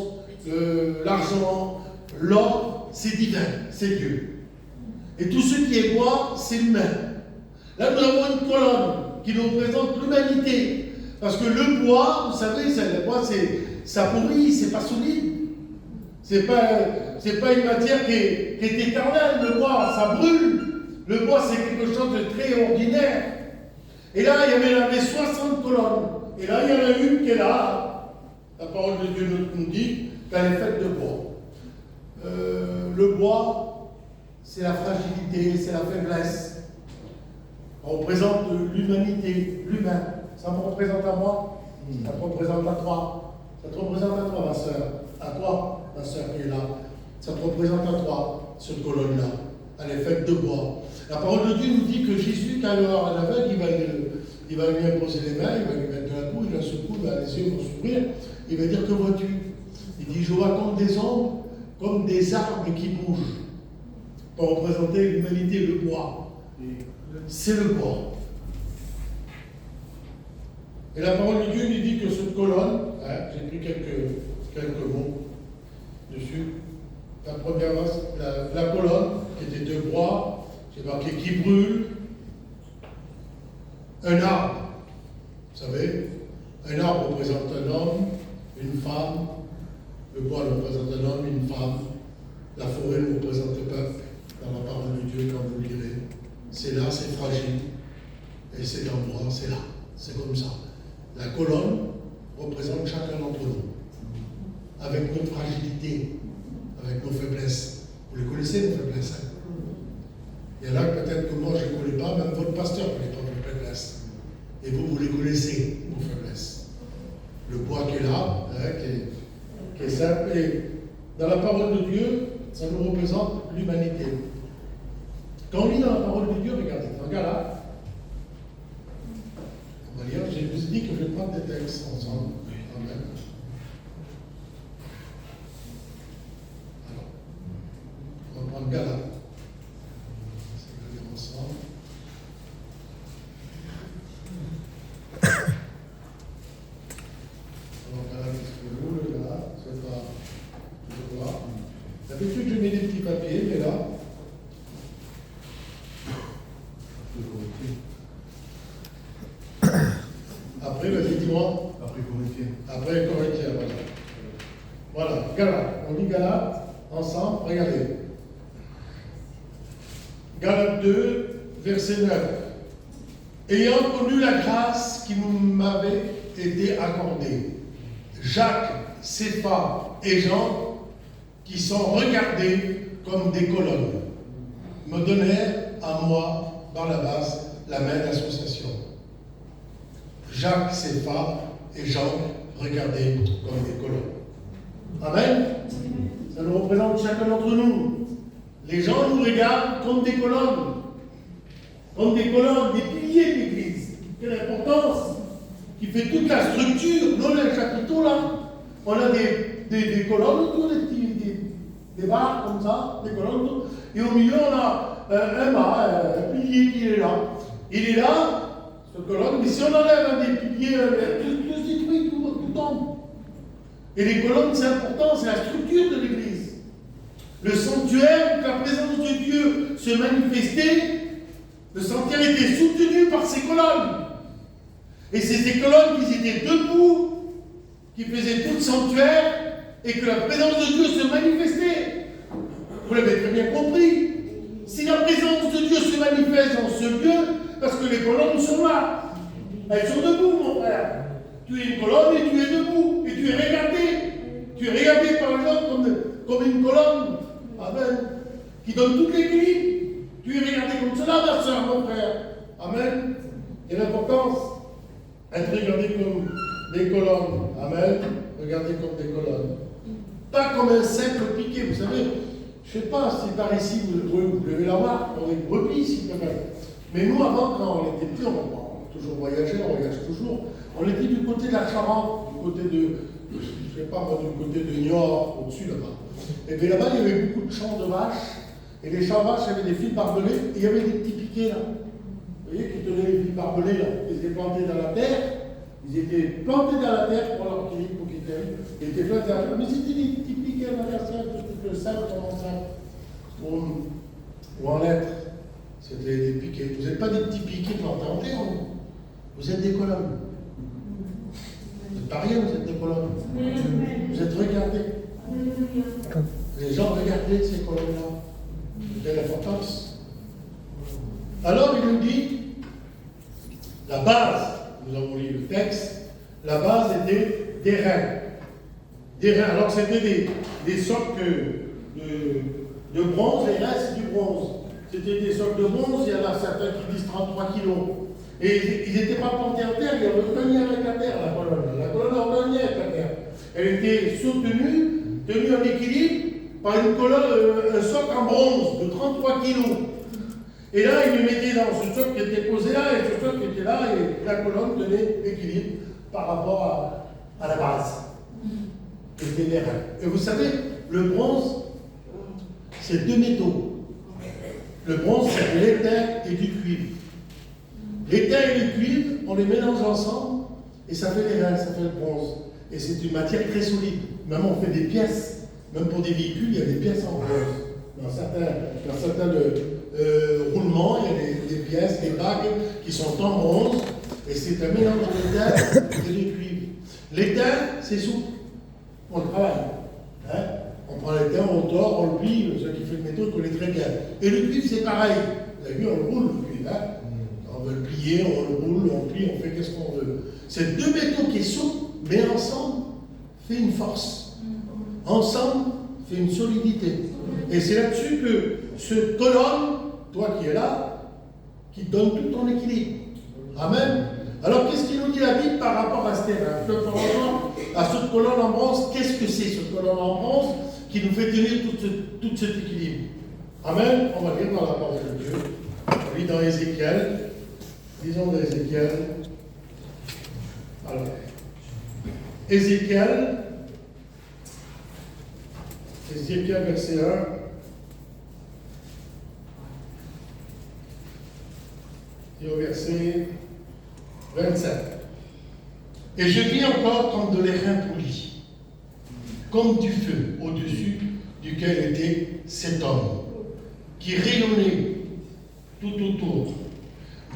l'argent, l'or, c'est divin, c'est Dieu. Et tout ce qui est bois, c'est humain. Là, nous avons une colonne qui nous représente l'humanité. Parce que le bois, vous savez, le bois, ça pourrit, c'est pas solide. C'est pas une matière qui est éternelle. Le bois, ça brûle. Le bois, c'est quelque chose de très ordinaire. Et là, il y avait 60 colonnes. Et là, il y en a une qui est là. La parole de Dieu nous dit qu'elle est faite de bois. Le bois, c'est la fragilité, c'est la faiblesse. On représente l'humanité, l'humain. Ça me représente à moi, ça te représente à toi. Ça te représente à toi, ma soeur. À toi, ma soeur qui est là. Ça te représente à toi, cette colonne-là. Elle est faite de bois. La parole de Dieu nous dit que Jésus, quand il va avoir un aveugle, il va lui imposer les mains, il va lui mettre de la boue, il va secouer, les yeux vont s'ouvrir. Il va dire, que vois-tu? Il dit, je vois comme des ombres, comme des arbres qui bougent. Pour représenter l'humanité, le bois. C'est le bois. Et la parole de Dieu lui dit que cette colonne, j'ai pris quelques mots, dessus. La première vase, la colonne qui était de bois, c'est marqué qui brûle. Un arbre, vous savez, un arbre représente un homme, une femme, le bois représente un homme, une femme, la forêt représente le peuple, dans la parole de Dieu quand vous le lirez. C'est là, c'est fragile, et c'est en bois, c'est là, c'est comme ça. La colonne représente chacun d'entre nous, avec nos fragilités, avec nos faiblesses. Vous les connaissez, nos faiblesses, hein? Il y en a peut-être que moi je ne connais pas, même votre pasteur ne connaît pas vos faiblesses. Et vous les connaissez, vos faiblesses. Le bois qui est là, hein, qui est simple. Et dans la parole de Dieu, ça nous représente l'humanité. Quand on lit dans la parole de Dieu, regardez, dans Galates, on va lire, je vous ai dit que je vais prendre des textes ensemble. Amen. Alors, on va prendre Galates. Ensemble. Alors, Galates, c'est où le gars? C'est pas. Je vois. D'habitude, je mets des petits papiers, mais là. Après, vas-y, dis-moi. Après Corinthiens. Après Corinthiens, voilà. Voilà, Galates. On lit Galates ensemble. Regardez. Galates 2, verset 9. Ayant connu la grâce qui m'avait été accordée, Jacques, Cépha et Jean, qui sont regardés comme des colonnes, me donnèrent à moi, Barnabas, la main d'association. Jacques, Cépha et Jean, regardés comme des colonnes. Amen. Ça nous représente chacun d'entre nous. Les gens nous regardent comme des colonnes, des piliers de l'Église. Quelle importance qui fait toute la structure. Nous, les chapiteaux, là, on a des colonnes autour, des barres comme ça, des colonnes autour. Et au milieu, on a un pilier qui est là. Il est là, cette colonne, mais si on enlève un des piliers, tout se détruit, tout tombe. Et les colonnes, c'est important, c'est la structure de l'Église. Le sanctuaire, où la présence de Dieu se manifestait, le sanctuaire était soutenu par ces colonnes. Et c'est ces colonnes qui étaient debout, qui faisaient tout le sanctuaire, et que la présence de Dieu se manifestait. Vous l'avez très bien compris. Si la présence de Dieu se manifeste dans ce lieu, parce que les colonnes sont là. Elles sont debout, mon frère. Tu es une colonne et tu es debout. Et tu es regardé. Tu es regardé par les gens comme une colonne. Amen. Qui donne toute l'équilibre. Tu es regardé comme cela, ma soeur, mon frère. Amen. Et l'importance, être regardé comme des colonnes. Amen. Regardez comme des colonnes. Pas comme un simple piquet. Vous savez, je ne sais pas si par ici vous levez la marque, on est brebis ici quand même. Mais nous, avant, quand on était petits, on a toujours voyagé, on voyage toujours. On était du côté de la Charente, du côté de, je ne sais pas moi, du côté de Niort, au-dessus là-bas. Et bien là-bas, il y avait beaucoup de champs de vaches. Et les champs de vaches, il y avait des fils barbelés, et il y avait des petits piquets là. Vous voyez, qui tenaient les fils barbelés là. Ils étaient plantés dans la terre. Ils étaient plantés dans la terre pour leur clinique, pour qu'ils tiennent. Ils étaient plantés dans la terre. Mais c'était des petits piquets à la terre, c'était simple comme ça. Ou en lettres. C'était des piquets. Vous n'êtes pas des petits piquets plantés en terre. Vous êtes des colonnes. Vous n'êtes pas rien, vous êtes des colonnes. Vous êtes regardés. Les gens regardaient ces colonnes-là. Quelle importance. Alors il nous dit, la base, nous avons lu le texte, la base était des reins. Des reins. Alors c'était des socles de bronze, les reins c'est du bronze. C'était des socles de bronze, il y en a certains qui disent 33 kilos. Et ils n'étaient pas plantés en terre, il y avait aucun lien avec la terre, la colonne. La colonne n'a aucun lien avec la terre. Elle était soutenue, tenue en équilibre par une colonne, un socle en bronze de 33 kilos. Et là, il le mettait dans ce socle qui était posé là, et ce socle qui était là, et la colonne tenait l'équilibre par rapport à la base. C'était les reins. Et vous savez, le bronze, c'est deux métaux. Le bronze, c'est de l'étain et du cuivre. L'étain et le cuivre, on les mélange ensemble, et ça fait les reins, ça fait le bronze. Et c'est une matière très solide. Même on fait des pièces Même pour des véhicules, il y a des pièces en bronze. Dans certains roulements, il y a des pièces, des bagues qui sont en bronze, et c'est un mélange d'étain et de cuivre. L'étain, c'est souple. On le travaille. Hein? On prend l'étain, on le tord, on le plie, ceux qui font le métaux, ils connaissent très bien. Et le cuivre, c'est pareil. Vous avez vu, on le roule, le cuivre. Hein? On veut le plier, on le roule, on le plie, on fait qu'est-ce qu'on veut. C'est deux métaux qui sont, mais ensemble, fait une force. Ensemble, fait une solidité. Et c'est là-dessus que ce colonne, toi qui es là, qui donne tout ton équilibre. Amen. Alors, qu'est-ce qu'il nous dit la Bible par rapport à ce terrain? Par rapport à cette colonne en bronze, qu'est-ce que c'est cette colonne en bronze qui nous fait tenir tout cet équilibre? Amen. On va lire dans la parole de Dieu. On lit dans Ézéchiel. Disons dans Ézéchiel. Alors, Ézéchiel, verset 1. Et au verset 27. Et je vis encore comme de l'airain poli, comme du feu au-dessus duquel était cet homme, qui rayonnait tout autour,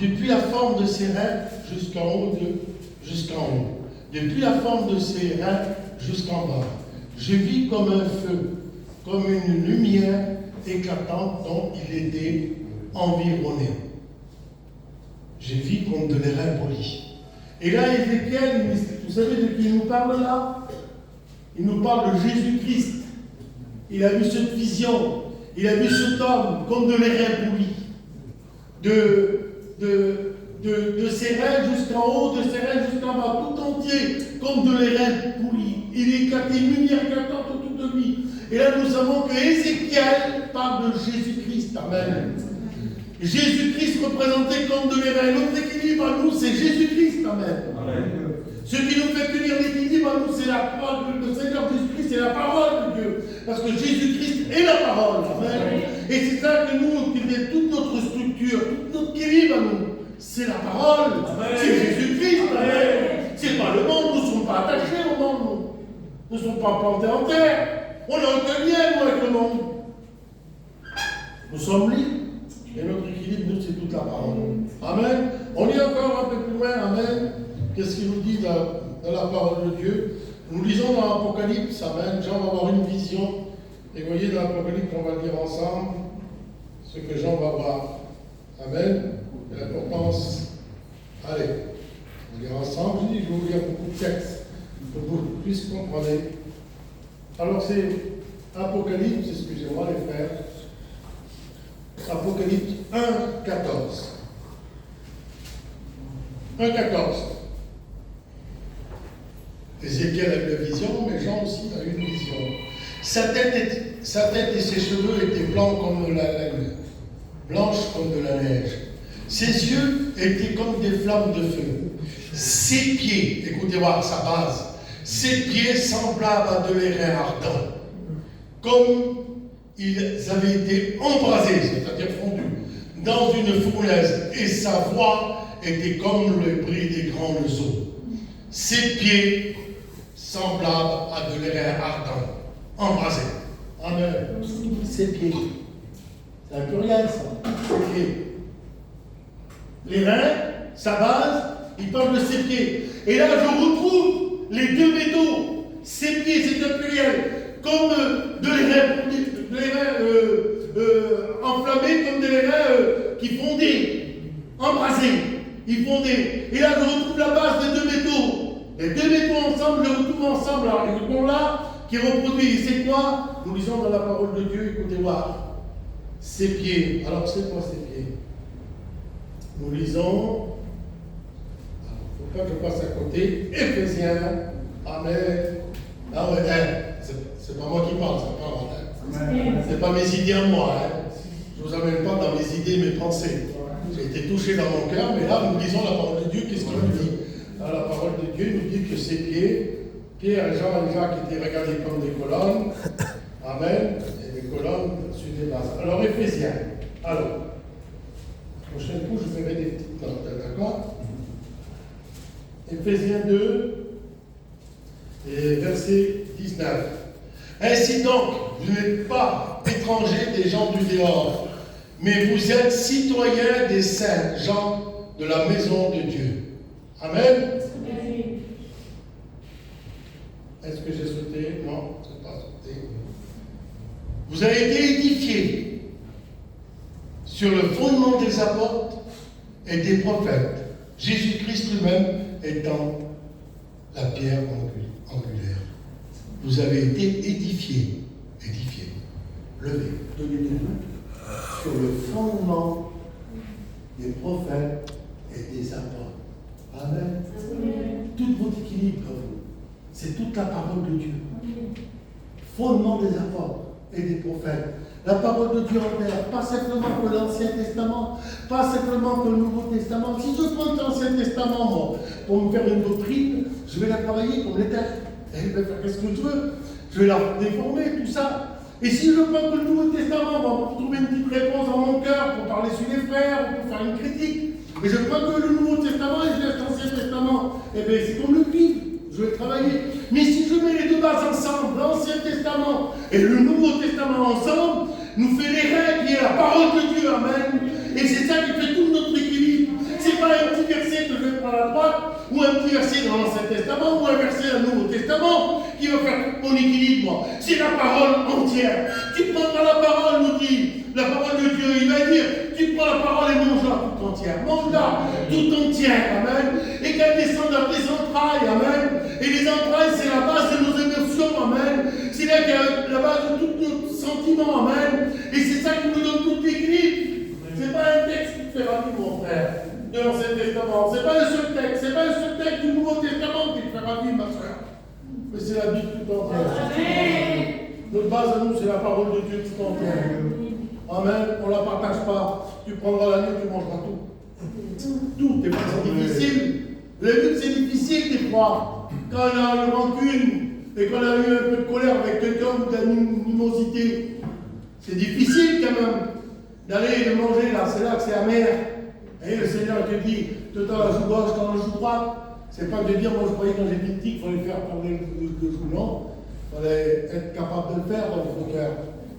depuis la forme de ses reins jusqu'en haut, depuis la forme de ses reins jusqu'en bas. Je vis comme un feu, comme une lumière éclatante dont il était environné. Je vis comme de l'airain poli. Et là, Ézéchiel, vous savez de qui il nous parle là? Il nous parle de Jésus-Christ. Il a vu cette vision. Il a vu cet homme comme de l'airain poli. De ses reins jusqu'en haut, de ses reins jusqu'en bas, tout entier, comme de l'airain poli. Il éclatait une lumière éclatante autour de lui. Et là, nous savons que Ézéchiel parle de Jésus-Christ. Amen. Jésus-Christ représenté comme de l'airain. Notre équilibre à nous, c'est Jésus-Christ. Amen. Amen. Ce qui nous fait tenir l'équilibre à nous, c'est la parole. Le Seigneur Jésus-Christ, c'est la parole de Dieu. Parce que Jésus-Christ est la parole. Amen. Et c'est ça que nous, qui fait toute notre structure, tout notre équilibre à nous, c'est la parole. Amen. C'est Jésus-Christ. Amen. C'est pas le monde. Nous ne sommes pas attachés au monde. Nous ne sommes pas plantés en terre. On n'a aucun lien, nous, avec le monde. Nous sommes libres. Et notre équilibre, nous, c'est toute la parole. Amen. On lit encore un peu plus loin. Amen. Qu'est-ce qu'il nous dit dans la parole de Dieu? Nous lisons dans l'Apocalypse. Amen. Jean va avoir une vision. Et vous voyez, dans l'Apocalypse, on va lire ensemble ce que Jean va voir. Amen. Et l'importance. Allez. On va lire ensemble. Je dis, je vais vous lire beaucoup de textes pour que vous puissiez comprendre. Alors, c'est Apocalypse, excusez-moi les frères. Apocalypse 1, 14. 1, 14. Ézéchiel a eu la vision, mais Jean aussi a eu une vision. Sa tête et ses cheveux étaient blancs comme de la laine, blanches comme de la neige. Ses yeux étaient comme des flammes de feu. Ses pieds, écoutez voir sa base, ses pieds semblables à de l'airain ardent, comme ils avaient été embrasés, c'est-à-dire fondus, dans une fournaise, et sa voix était comme le bruit des grandes eaux. Ses pieds semblables à de l'airain ardent, embrasés. Amen. Ses pieds. C'est un pluriel, ça. Ses pieds. Les reins, sa base, il parle de ses pieds. Et là, je retrouve les deux métaux. Ses pieds, c'est un pluriel. Comme de l'airain enflammés, comme de l'airain qui fondaient, embrasés. Ils fondaient. Et là, je retrouve la base des deux métaux. Les deux métaux ensemble, je retrouve ensemble. Alors, écoutons là, qui reproduit. C'est quoi? Nous lisons dans la parole de Dieu, écoutez voir. Ses pieds. Alors, c'est quoi ses pieds? Nous lisons. Il ne faut pas que je passe à côté. Éphésiens. Amen. Ah ouais, c'est pas moi qui parle, c'est pas moi. C'est pas mes idées à moi. Je ne vous amène pas dans mes idées, mes pensées. J'ai été touché dans mon cœur, mais là, nous lisons la parole de Dieu. Qu'est-ce qu'il nous dit? Alors, la parole de Dieu nous dit que ses pieds, Pierre, Jean et Jacques étaient regardés comme des colonnes. Amen. Et des colonnes sur des bases. Alors, Éphésiens. Alors, prochain coup, je ferai des petites notes, d'accord? Éphésiens 2, et verset 19. Ainsi donc, vous n'êtes pas étrangers des gens du dehors, mais vous êtes citoyens des saints gens de la maison de Dieu. Amen. Est-ce que j'ai sauté? Non, je n'ai pas sauté. Vous avez été édifiés sur le fondement des apôtres et des prophètes, Jésus-Christ lui-même étant la pierre angulaire. Vous avez été édifiés, levés, donnez debout, sur le fondement des prophètes et des apôtres. Amen. Tout votre équilibre, c'est toute la parole de Dieu. Fondement des apôtres et des prophètes. La parole de Dieu en terre, pas simplement pour l'Ancien Testament, pas simplement pour le Nouveau Testament. Si je prends l'Ancien Testament, moi, pour me faire une doctrine, je vais la travailler comme l'Éternel. Et je vais faire qu'est-ce que je veux. Je vais la déformer, tout ça. Et si je prends que le Nouveau Testament, pour trouver une petite réponse dans mon cœur, pour parler sur les frères, pour faire une critique, et je prends que le Nouveau Testament et je laisse l'Ancien Testament, eh bien c'est comme le cuivre. Je vais travailler. Mais si je mets les deux bases ensemble, l'Ancien Testament et le Nouveau Testament ensemble, nous fait les règles qui est la parole de Dieu. Amen. Et c'est ça qui fait tout notre équilibre. C'est pas un petit verset que je vais prendre à droite, ou un petit verset dans l'Ancien Testament, ou un verset dans le Nouveau Testament qui va faire mon équilibre, moi. C'est la parole entière. Tu prendras la parole, nous dit, la parole de Dieu. Il va dire, tu prends la parole et mange-la tout entière. Mange-la tout entière. Amen. Et qu'elle descende dans tes entrailles. Amen. Et les entrailles, c'est la base de nos émotions. Amen. C'est là qu'il y a la base de tous nos sentiments. Amen. Et c'est ça qui nous donne tout l'équilibre. C'est pas un texte qui te fait ravir, mon frère, de l'Ancien Testament. C'est pas un seul texte. C'est pas un seul texte du Nouveau Testament qui te fait ravir, ma soeur. Mais c'est la Bible tout entière. Notre base à nous, c'est la parole de Dieu tout entière. Amen. On ne la partage pas. Tu prendras la nuit, tu mangeras tout. Tout est pas difficile. Le but, c'est difficile des fois. Quand on a une rancune et qu'on a eu un peu de colère avec quelqu'un ou d'animosité, c'est difficile quand même d'aller et de manger là. C'est là que c'est amer. Et le Seigneur te dit, te tends la joue gauche, tends la joue droite. C'est pas de dire, moi je croyais quand j'étais petit qu'il fallait faire parler le joue. Non. Il fallait être capable de le faire dans notre cœur.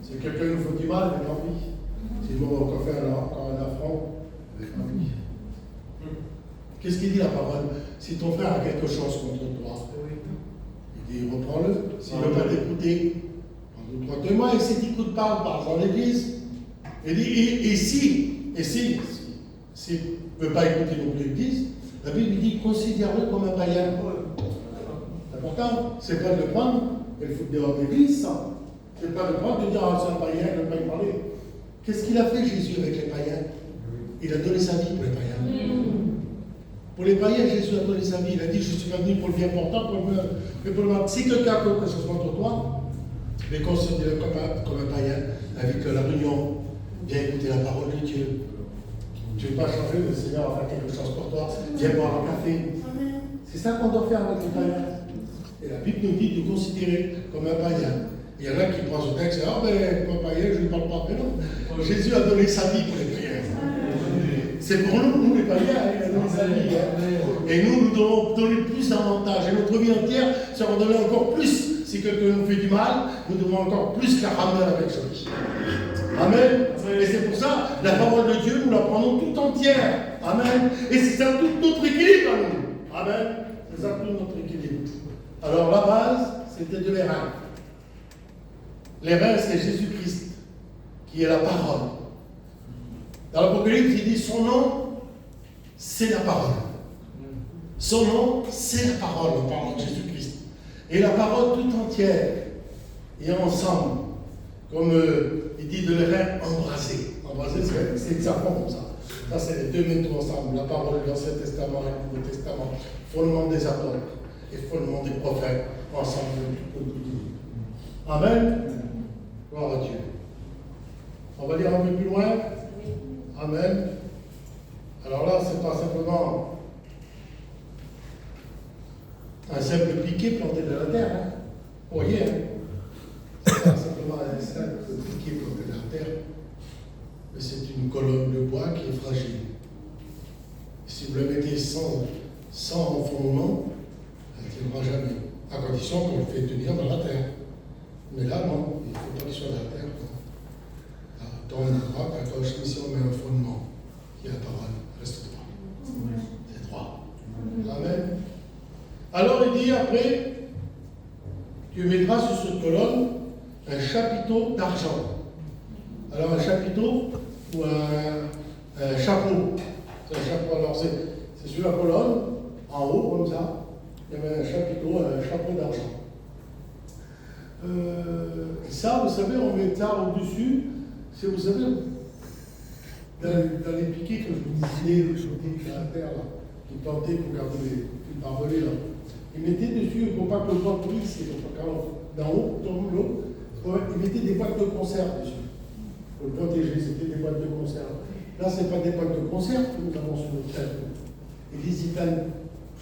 Si quelqu'un nous fait du mal, mais tant pis. Sinon, on va faire encore un affront, mais tant pis. Qu'est-ce qu'il dit la parole? Si ton frère a quelque chose contre toi, il dit reprends-le. S'il ne veut pas t'écouter, prends-le trois témoins. Et si tu n'écoutes pas, parle dans l'église. Il dit, et s'il ne veut pas écouter non plus l'église, la Bible dit considère-le comme un païen. C'est important, c'est pas de le prendre et le foutre dehors de l'église, ça. C'est pas de prendre et de dire ah, c'est un païen, je ne veux pas y parler. Qu'est-ce qu'il a fait Jésus avec les païens? Il a donné sa vie pour les païens. Pour les païens, Jésus a donné sa vie. Il a dit je suis pas venu pour le bien portant, pour le mal. Si quelqu'un a quelque chose contre toi, mais considère-le comme un païen, avec la réunion, viens écouter la parole de Dieu. Tu ne veux pas changer, le Seigneur va faire quelque chose pour toi. Viens boire un café. C'est ça qu'on doit faire avec les païens. Et la Bible nous dit de considérer comme un païen. Il y en a qui prennent ce texte et disent ah ben, comme païen, je ne parle pas. Mais non, Jésus a donné sa vie pour les païens. C'est pour nous les païens, il a donné sa vie. Et nous devons donner plus d'avantages. Et notre vie entière sera donnée encore plus. Si quelqu'un nous fait du mal, nous devons encore plus la ramener à la même chose. Amen. Et c'est pour ça, la parole de Dieu, nous la prenons tout entière. Amen. Et c'est ça tout notre équilibre à nous. Amen. C'est ça tout notre équilibre. Alors la base, c'était de les reins. Les reins, c'est Jésus-Christ, qui est la parole. Dans l'Apocalypse, il dit son nom, c'est la parole. Son nom, c'est la parole, on parle de Jésus-Christ. Et la parole tout entière, et ensemble, comme il dit de les reins embrasés. Embrasés, c'est exactement comme ça. Ça, c'est les deux méthodes ensemble. La parole de l'Ancien Testament et le Nouveau Testament. Fondement des apôtres et fondement des prophètes, ensemble. Amen. Gloire à Dieu. On va lire un peu plus loin. Amen. Alors là, c'est pas simplement un simple piquet planté dans la terre. Hein. Vous voyez, hein. C'est pas simplement un simple piquet planté dans la terre, mais c'est une colonne de bois qui est fragile. Si vous la mettez sans fondement, elle ne tiendra jamais, à condition qu'on le fait tenir dans la terre. Mais là, non, il faut pas qu'il soit la terre. Dans le droit, quand si on met un fondement qui est la parole, reste droit. C'est droit. Amen. Alors il dit après, tu mettras sur cette colonne un chapiteau d'argent. Alors un chapiteau ou un chapeau. C'est un chapeau. Alors c'est sur la colonne, en haut comme ça, il y avait un chapiteau, un chapeau d'argent. Ça, vous savez, on met ça au-dessus. C'est, vous savez, dans les piquets que je vous disais, à la terre, là, qui plantaient pour garder les barbelés, là. Ils mettaient dessus, pour pas que le vent brise, d'en haut, tombe l'eau, ils mettaient des boîtes de conserve dessus. Pour le protéger, c'était des boîtes de conserve. Là, ce n'est pas des boîtes de conserve que nous avons sur notre tête. Ils disent, il y a un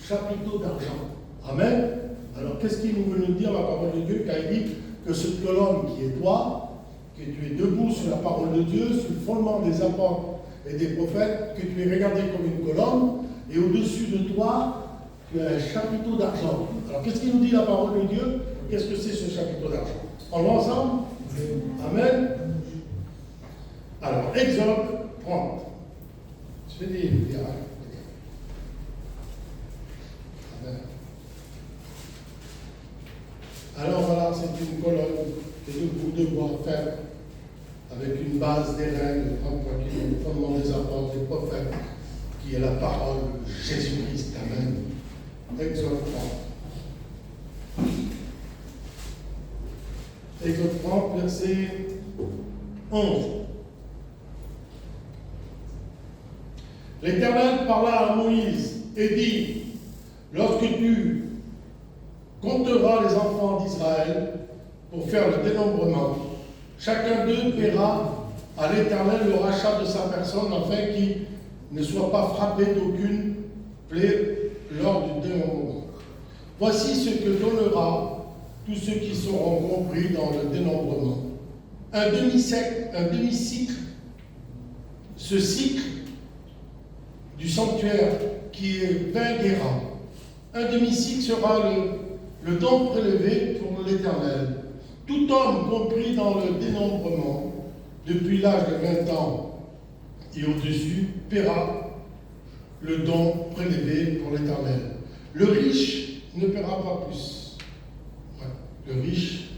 chapiteau d'argent. Amen. Alors, qu'est-ce qu'il nous veut nous dire, la parole de Dieu, quand il dit que cette colonne qui est toi, que tu es debout sur la parole de Dieu, sur le fondement des apôtres et des prophètes, que tu es regardé comme une colonne, et au-dessus de toi, tu as un chapiteau d'argent. Alors, qu'est-ce qu'il nous dit la parole de Dieu? Qu'est-ce que c'est ce chapiteau d'argent? On va ensemble? Amen. Alors, Exode 30. Je vais dire. Amen. Alors voilà, c'est une colonne que vous devez faire avec une base des règles, le fondement des apôtres, des prophètes, qui est la parole de Jésus-Christ. Amen. Exode 30. Exode 30, verset 11. L'Éternel parla à Moïse et dit, lorsque tu compteras les enfants d'Israël pour faire le dénombrement, chacun d'eux paiera à l'Éternel le rachat de sa personne afin qu'il ne soit pas frappé d'aucune plaie lors du dénombrement. Voici ce que donnera tous ceux qui seront compris dans le dénombrement. Un demi-cycle, ce cycle du sanctuaire qui est 20 guérins. Un demi-cycle sera le don prélevé pour l'Éternel. Tout homme compris dans le dénombrement, depuis l'âge de 20 ans et au-dessus, paiera le don prélevé pour l'Éternel. Le riche ne paiera pas plus. Le riche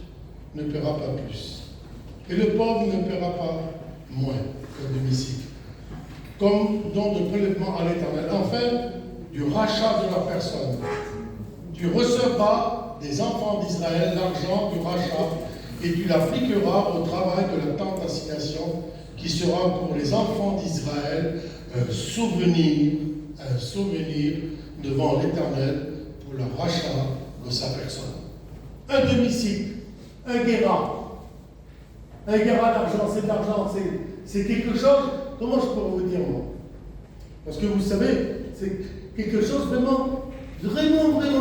ne paiera pas plus. Et le pauvre ne paiera pas moins qu'un demi-cycle. Comme don de prélèvement à l'Éternel. Enfin, du rachat de la personne. Tu recevras des enfants d'Israël l'argent du rachat et tu l'appliqueras au travail de la tente d'assignation qui sera pour les enfants d'Israël un souvenir devant l'Éternel pour le rachat de sa personne. Un demi-cycle, un guérin d'argent, c'est de l'argent, c'est quelque chose, comment je peux vous dire moi? Parce que vous savez, c'est quelque chose vraiment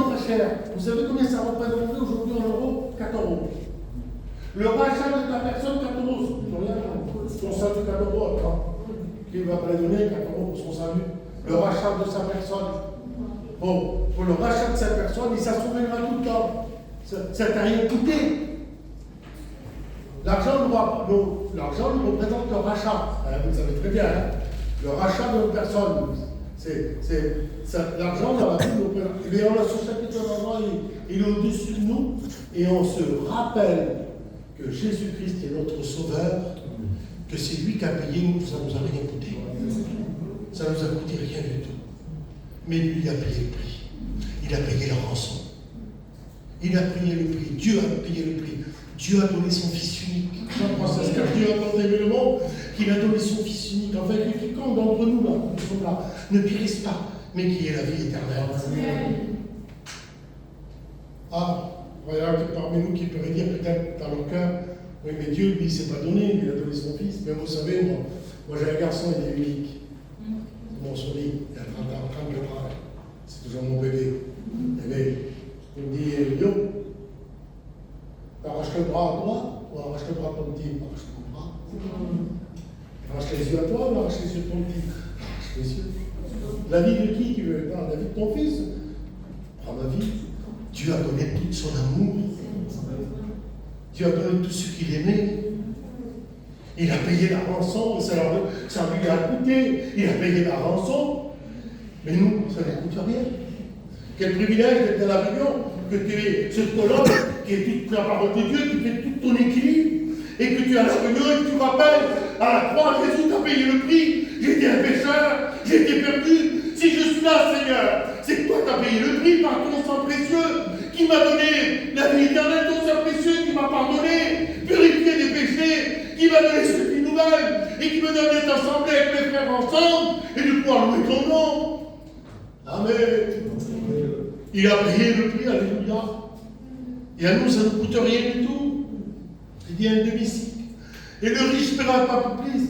pas cher. Vous savez combien ça représente aujourd'hui en euros? 4 euros. Le rachat de ta personne, 4 euros. Son salut, 4 euros, attends. Qui va pas les donner 4 euros pour son salut? Le rachat de sa personne. Bon, pour le rachat de sa personne, il s'assommera tout le temps. Ça t'a rien coûté. L'argent nous représente le rachat. Vous le savez très bien. Hein? Le rachat de personne. L'argent dans la vie nous représente. Et bien, on a ce chapitre d'argent, il est au-dessus de nous. Et on se rappelle que Jésus-Christ est notre sauveur, que c'est lui qui a payé, nous, ça ne nous a rien coûté. Ça ne nous a coûté rien du tout. Mais lui, il a payé le prix. Il a payé la rançon. Il a payé le prix. Dieu a payé le prix. Dieu a donné son Fils unique. Jean 3,16, car Dieu a tant aimé le monde qu'il a donné son Fils unique, afin que quiconque d'entre nous, là, qui sont là, ne périsse pas, mais qui ait la vie éternelle. Ah, voilà parmi nous qui pourraient dire peut-être dans leur cœur, oui, mais Dieu, lui, il ne s'est pas donné, il a donné son Fils. Mais vous savez, moi j'ai un garçon, il est unique. C'est mon sourire, il a 30 ans, 34 ans. C'est toujours mon bébé. Il me dit, Yo, arrache le bras à toi, ou arrache le bras à ton petit? Arrache ton bras. Arrache les yeux à toi, ou arrache les yeux à ton petit? Arrache les yeux. La vie de qui tu veux? Non, la vie de ton fils. Prends ma vie. Dieu a donné tout son amour. Dieu a donné tout ce qu'il aimait. Il a payé la rançon, ça lui a coûté. Il a payé la rançon. Mais nous, ça ne coûte rien. Quel privilège d'être dans la réunion, que tu es ce colonne qui est toute la parole de Dieu, qui fait tout ton équilibre, et que tu as la réunion et que tu rappelles à la croix, Jésus t'a payé le prix. J'étais un pécheur, j'étais perdu. Si je suis là, Seigneur, c'est que toi tu as payé le prix par ton sang précieux, qui m'a donné la vie éternelle, ton sang précieux, qui m'a pardonné, purifié des péchés, qui m'a donné cette vie nouvelle, et qui me donne d'être assemblé avec mes frères ensemble, et de pouvoir louer ton nom. Amen. Il a payé le prix, alléluia. Et à nous, ça ne nous coûte rien du tout. Il dit un demi-cycle. Et le riche ne paiera pas plus,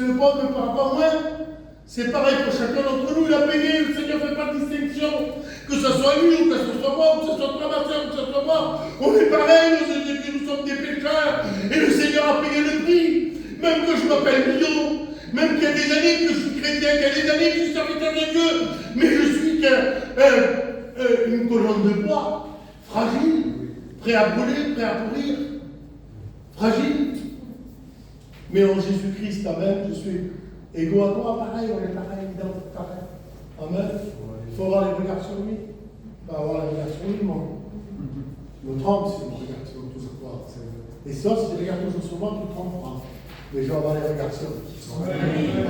le pauvre ne paiera pas moins. C'est pareil pour chacun d'entre nous, il a payé, le Seigneur ne fait pas de distinction. Que ce soit lui, ou que ce soit moi, ou que ce soit toi, ma soeur, ou que ce soit moi. On est pareil, nous sommes des pécheurs. Et le Seigneur a payé le prix. Même que je m'appelle Million, même qu'il y a des années que je suis chrétien, qu'il y a des années que je suis serviteur de Dieu, mais je suis qu'une colonne de bois, fragile, prêt à brûler, prêt à pourrir, fragile. Mais en Jésus-Christ, amen, je suis égaux à toi, pareil, on est pareil, identique, pareil. Amen. Il faut avoir les regards sur lui. Il faut avoir les regards sur lui, moi. Je me trompe si je regarde sur tout sur toi. Et ça, si tu regardes toujours sur moi, tu te tromperas. Mais je vais avoir les regards sur lui.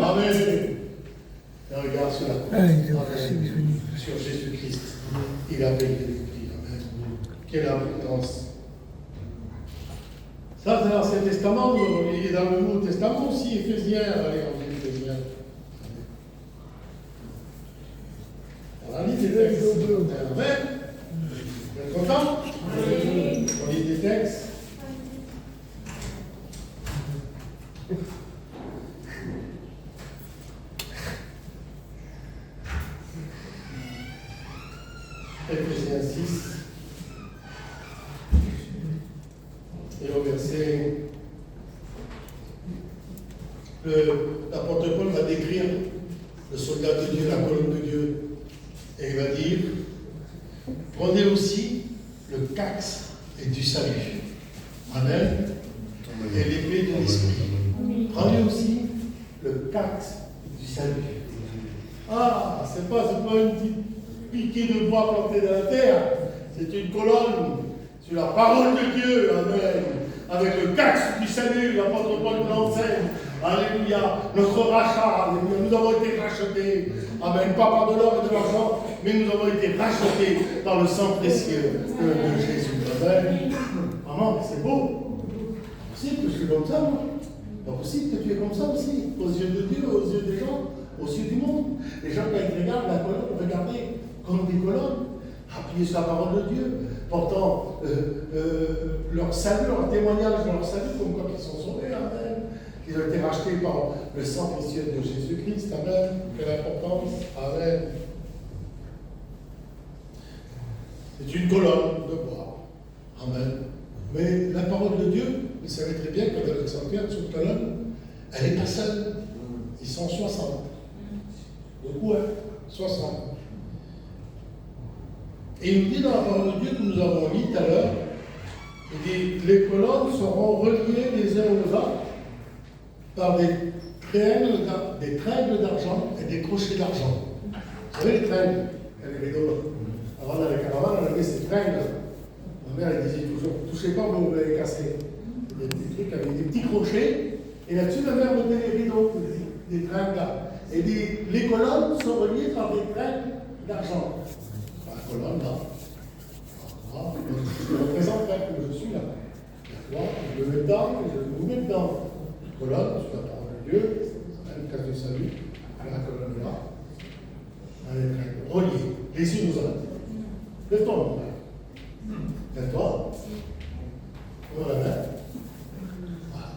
Amen. Les regards sur la croix. Sur Jésus-Christ. Il a payé le prix. Amen. Quelle importance. Ça, c'est l'Ancien Testament, il est dans le Nouveau Testament aussi, Éphésiens. Allez, on lit Éphésiens. On lit des textes. Amen. Vous êtes contents? Oui. On lit des textes. Éphésiens 6. Et au verset, l'apôtre Paul va décrire le soldat de Dieu, la colonne de Dieu. Et il va dire, prenez aussi le cax et du salut. Amen. Et l'épée de l'esprit. Prenez aussi le cax du salut. Ah, c'est pas une petite piquée de bois plantée dans la terre. C'est une colonne sur la parole de Dieu. Amen. Avec le cax du salut, l'apôtre Paul nous l'enseigne. Alléluia. Notre rachat, alléluia. Nous avons été rachetés. Amen. Pas par de l'or et de l'argent, mais nous avons été rachetés par le sang précieux de Jésus. Amen. Maman, c'est beau. C'est possible que je suis comme ça, moi. C'est possible que tu es comme ça aussi, aux yeux de Dieu, aux yeux des gens, aux yeux du monde. Les gens, quand ils regardent la colonne, regardez comme des colonnes, appuyées sur la parole de Dieu, portant leur salut, leur témoignage de leur salut, comme quoi ils sont sauvés. Amen. Ils ont été rachetés par le sang précieux de Jésus-Christ. Amen. Quelle importance. Amen. C'est une colonne de bois. Amen. Mais la parole de Dieu, vous savez très bien que dans le sanctuaire, cette colonne, elle n'est pas seule. Ils sont 60. Beaucoup, hein? 60. Et il nous dit dans la parole de Dieu que nous avons lu tout à l'heure, les colonnes seront reliées les uns aux autres par des tringles d'argent et des crochets d'argent. Vous savez les tringles, les rideaux. Avant dans les caravanes, on avait ces tringles. Ma mère elle disait toujours, touchez pas, vous allez casser. Il y a des trucs avec des petits crochets, et là-dessus, ma mère mettait les rideaux, des tringles là. Et les colonnes sont reliées par des tringles d'argent. La colonne là. Voilà. Je représente là que je suis là. D'accord. Je le mets dedans, je le mets dedans. Colonne, sur la parole de Dieu, une case de salut, la colonne là. Reliés, les unes aux autres. Lève-toi, mon frère. Lève-toi. On la main. Voilà.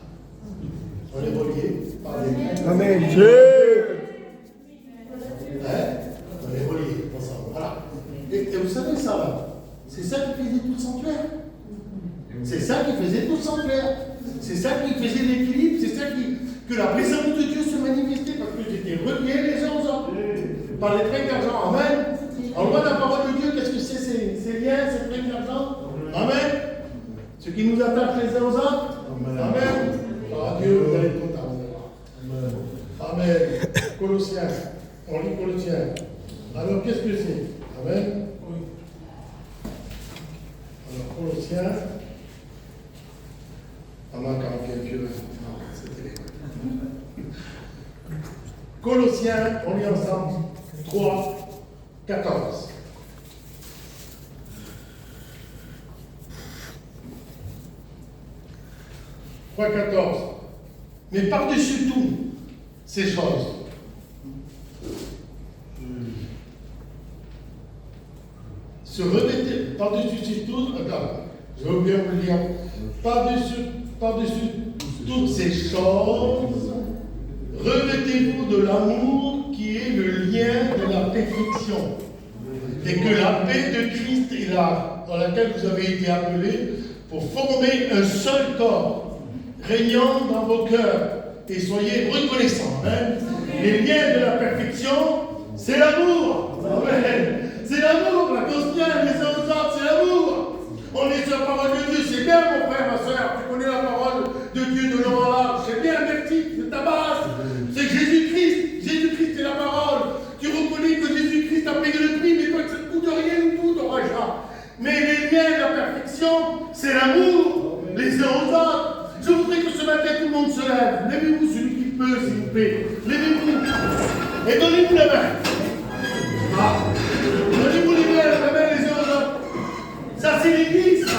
On est reliés par les mains. Amen. On est reliés ensemble. Voilà. Et vous savez ça, là, c'est ça qui faisait tout le sanctuaire. C'est ça qui faisait tout le sanctuaire. C'est ça qui faisait l'équilibre. C'est ça que la présence de Dieu se manifestait parce que j'étais reliés les uns aux autres. Par les traits d'argent. Amen. En voit la parole de Dieu, qu'est-ce que c'est ces liens, ces traits d'argent? Amen. Ce qui nous attache les uns aux autres. Amen. Par Dieu, vous allez être contents. Amen. Colossiens. On lit Colossiens. Alors, qu'est-ce que c'est? Amen. Alors, Colossiens. Colossiens, on lit ensemble. 3, 14. « 3,14. Mais par-dessus tout ces choses, se revêtez, par-dessus tout, attends, je vais bien vous le dire, par-dessus toutes ces choses, revêtez-vous de l'amour qui est le lien de la perfection, et que la paix de Christ est là, dans laquelle vous avez été appelés, pour former un seul corps, régnant dans vos cœurs, et soyez reconnaissants. Hein? Les liens de la perfection, c'est l'amour. Amen. C'est l'amour, la confiance les uns aux autres, c'est l'amour. On est sur la parole de Dieu, c'est bien mon frère, ma soeur, tu connais la parole de Dieu de long en large, c'est bien merci, c'est ta base, c'est Jésus-Christ, Jésus-Christ est la parole. Tu reconnais que Jésus-Christ a payé le prix, mais toi ça ne coûte rien du tout, ton rachat. Mais les liens de la perfection, c'est l'amour, les uns aux autres. Je voudrais que ce matin tout le monde se lève. Levez-vous celui qui peut, s'il vous plaît. Levez-vous. Et donnez-vous la main. Ah. Donnez-vous la main les uns aux autres. Ça, c'est l'église, ça.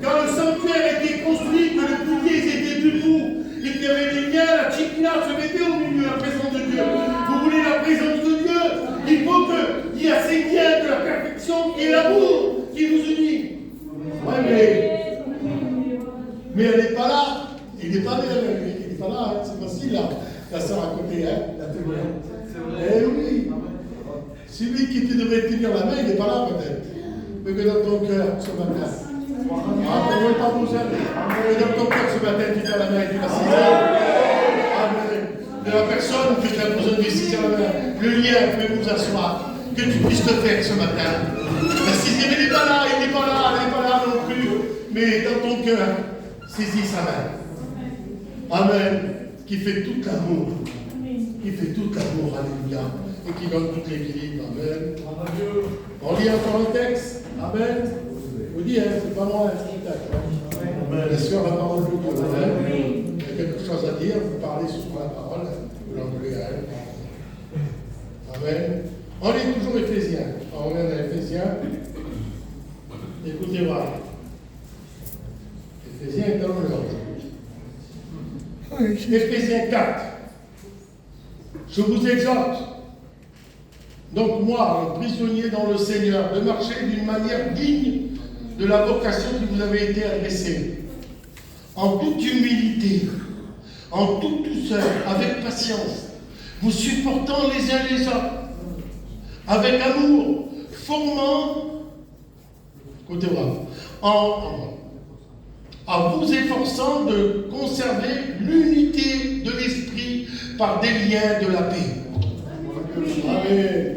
Quand le sanctuaire était construit, que le pilier était debout, et qu'il y avait des liens, la chikina se mettait au milieu de la présence de Dieu. Vous voulez la présence de Dieu? Il faut qu'il y ait ces liens de la perfection et l'amour qui vous unit. Ouais, mais elle n'est pas là. Il n'est pas là, il n'est pas là. Hein. C'est facile, là. La soeur à côté, hein. La témoin. Eh oui. Celui qui devrait tenir la main, il n'est pas là, peut-être. Mais que dans ton cœur, ce matin. Ah, ne pas vous aimer. Mais dans ton cœur, ce matin, tu tiens la main et tu vas saisir. Amen. De la personne que tu as besoin de saisir la main. Le lien, peut vous asseoir. Que tu puisses le faire ce matin. La sixième, il n'est pas là, il n'est pas là, elle n'est pas là non plus. Mais dans ton cœur, saisis sa main. Amen. Qui fait tout l'amour. Qui fait tout l'amour. Alléluia. Et qui donne tout l'équilibre. Amen. On lit encore un texte. Amen. Je vous dis, hein, c'est pas moi, c'est le texte. Amen. La sœur, la parole de Dieu. Amen. Il y a quelque chose à dire. Vous parlez sur la parole. Vous l'envoyez à elle. Amen. On lit toujours Éphésiens. On revient à Éphésiens. Écoutez voir. Éphésiens est dans le ordre. Éphésiens 4. Je vous exhorte, donc moi, le prisonnier dans le Seigneur, de marcher d'une manière digne de la vocation qui vous avait été adressée, en toute humilité, en toute douceur, avec patience, vous supportant les uns les autres, avec amour, formant, écoutez-moi, en vous efforçant de conserver l'unité de l'esprit par des liens de la paix. Amen.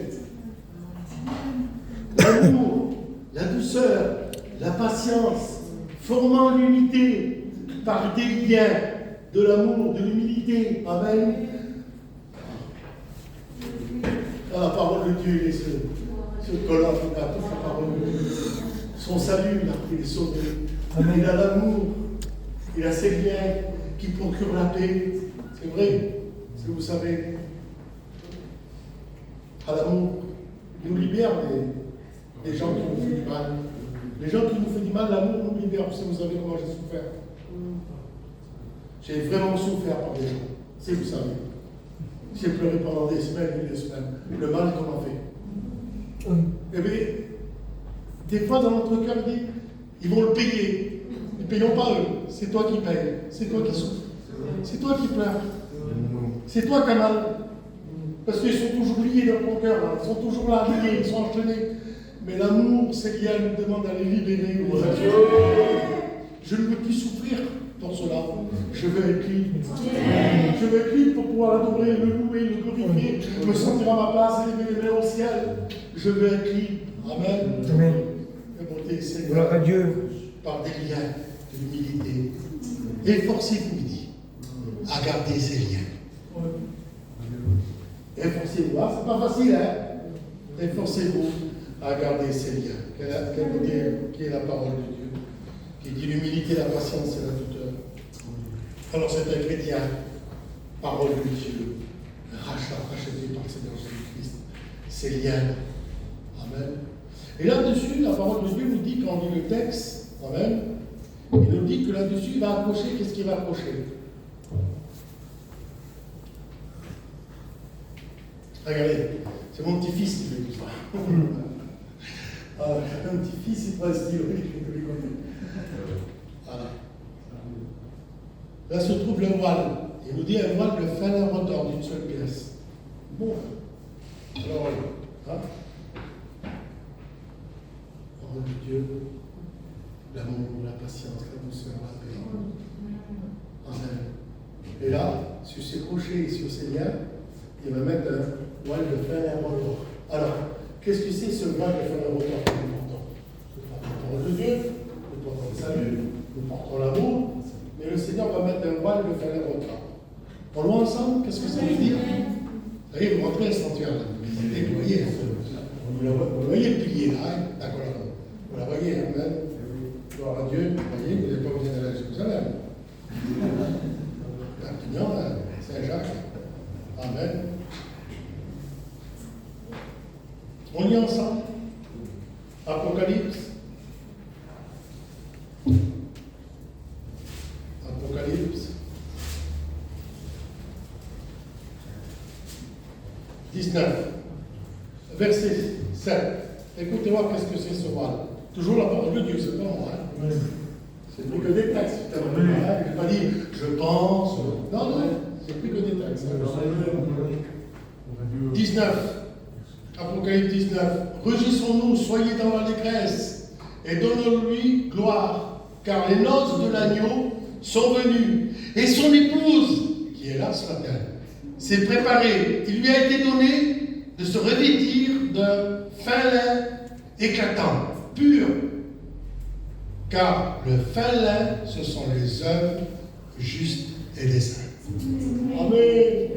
L'amour, la douceur, la patience, formant l'unité par des liens de l'amour, de l'humilité. Amen. La parole de Dieu, il est ce colloque, il a toute la parole de Dieu. Son salut, là, il est sauvé. Amen. Il a l'amour, il a ces liens qui procurent la paix. C'est vrai, ce que vous savez. À l'amour, il nous libère des gens qui nous font du mal. Les gens qui nous font du mal, l'amour nous libère. Vous savez comment j'ai souffert. J'ai vraiment souffert par des gens. Si vous savez. J'ai pleuré pendant des semaines et des semaines. Le mal qu'on m'a fait. Eh bien, des fois dans notre cœur, ils vont le payer. Ne payons pas eux. C'est toi qui payes. C'est toi qui souffres. C'est toi qui pleures. C'est toi qui as mal. Parce qu'ils sont toujours liés dans ton cœur. Là. Ils sont toujours là, liés. Ils sont enchaînés. Mais l'amour, Seigneur, nous demande d'aller libérer. Je ne veux plus souffrir pour cela. Je veux être libre. Je veux être libre pour pouvoir l'adorer, le louer, le glorifier, me sentir à ma place, élever les mains au ciel. Je veux être libre. Amen. Amen. Et monter, Seigneur. Gloire à Dieu. Par des liens. de l'humilité. Efforcez-vous, il dit, à garder ces liens. Efforcez-vous, hein? C'est pas facile, hein? Efforcez-vous à garder ces liens. Quel côté qui est la parole de Dieu, qui dit l'humilité, la patience et la douceur. Alors c'est un chrétien, parole de Dieu, racheté par le Seigneur Jésus-Christ, ces liens. Amen. Et là-dessus, la parole de Dieu nous dit, quand on lit le texte, amen, il nous dit que là-dessus, il va accrocher, qu'est-ce qu'il va accrocher? Regardez, c'est mon petit-fils qui fait tout ça. Un petit-fils, il prend un stylo, il fait tous les côtés. Voilà. Là se trouve le voile. Il nous dit un voile de fin d'un rotor d'une seule pièce. Bon. Alors, hein? Parole de Dieu, l'amour, la patience, la douceur, la paix. Amen. Et là, sur ces crochets et sur ces liens, il va mettre un voile de fin d'un rotor. Alors, qu'est-ce que c'est ce voile de fin d'un rotor? Nous portons la parole de Dieu, nous portons le salut, nous portons l'amour. Mais le Seigneur va mettre un voile de faire un retard. On le voit ensemble, qu'est-ce que ça veut dire? Vous voyez, vous rentrez le sanctuaire, là. Vous voyez, vous voyez le pilier là, hein? D'accord, vous la voyez, amen. Gloire à Dieu, vous voyez, vous n'avez pas besoin d'aller à Jérusalem. Perpignan, Saint-Jacques, amen. On lit ensemble. Apocalypse. Apocalypse 19, verset 7. Écoutez voir qu'est-ce que c'est ce voile. Toujours la parole de Dieu, c'est pas moi. Hein? C'est plus que des textes. Je n'ai pas dit je pense. Non, non, c'est plus que des textes. 19, Apocalypse 19. Réjouissons-nous, soyez dans l'allégresse et donnons-lui gloire, car les noces de l'agneau sont venues, et son épouse, qui est là ce matin, s'est préparée. Il lui a été donné de se revêtir d'un fin lin éclatant, pur, car le fin lin, ce sont les œuvres justes et des saints. Amen.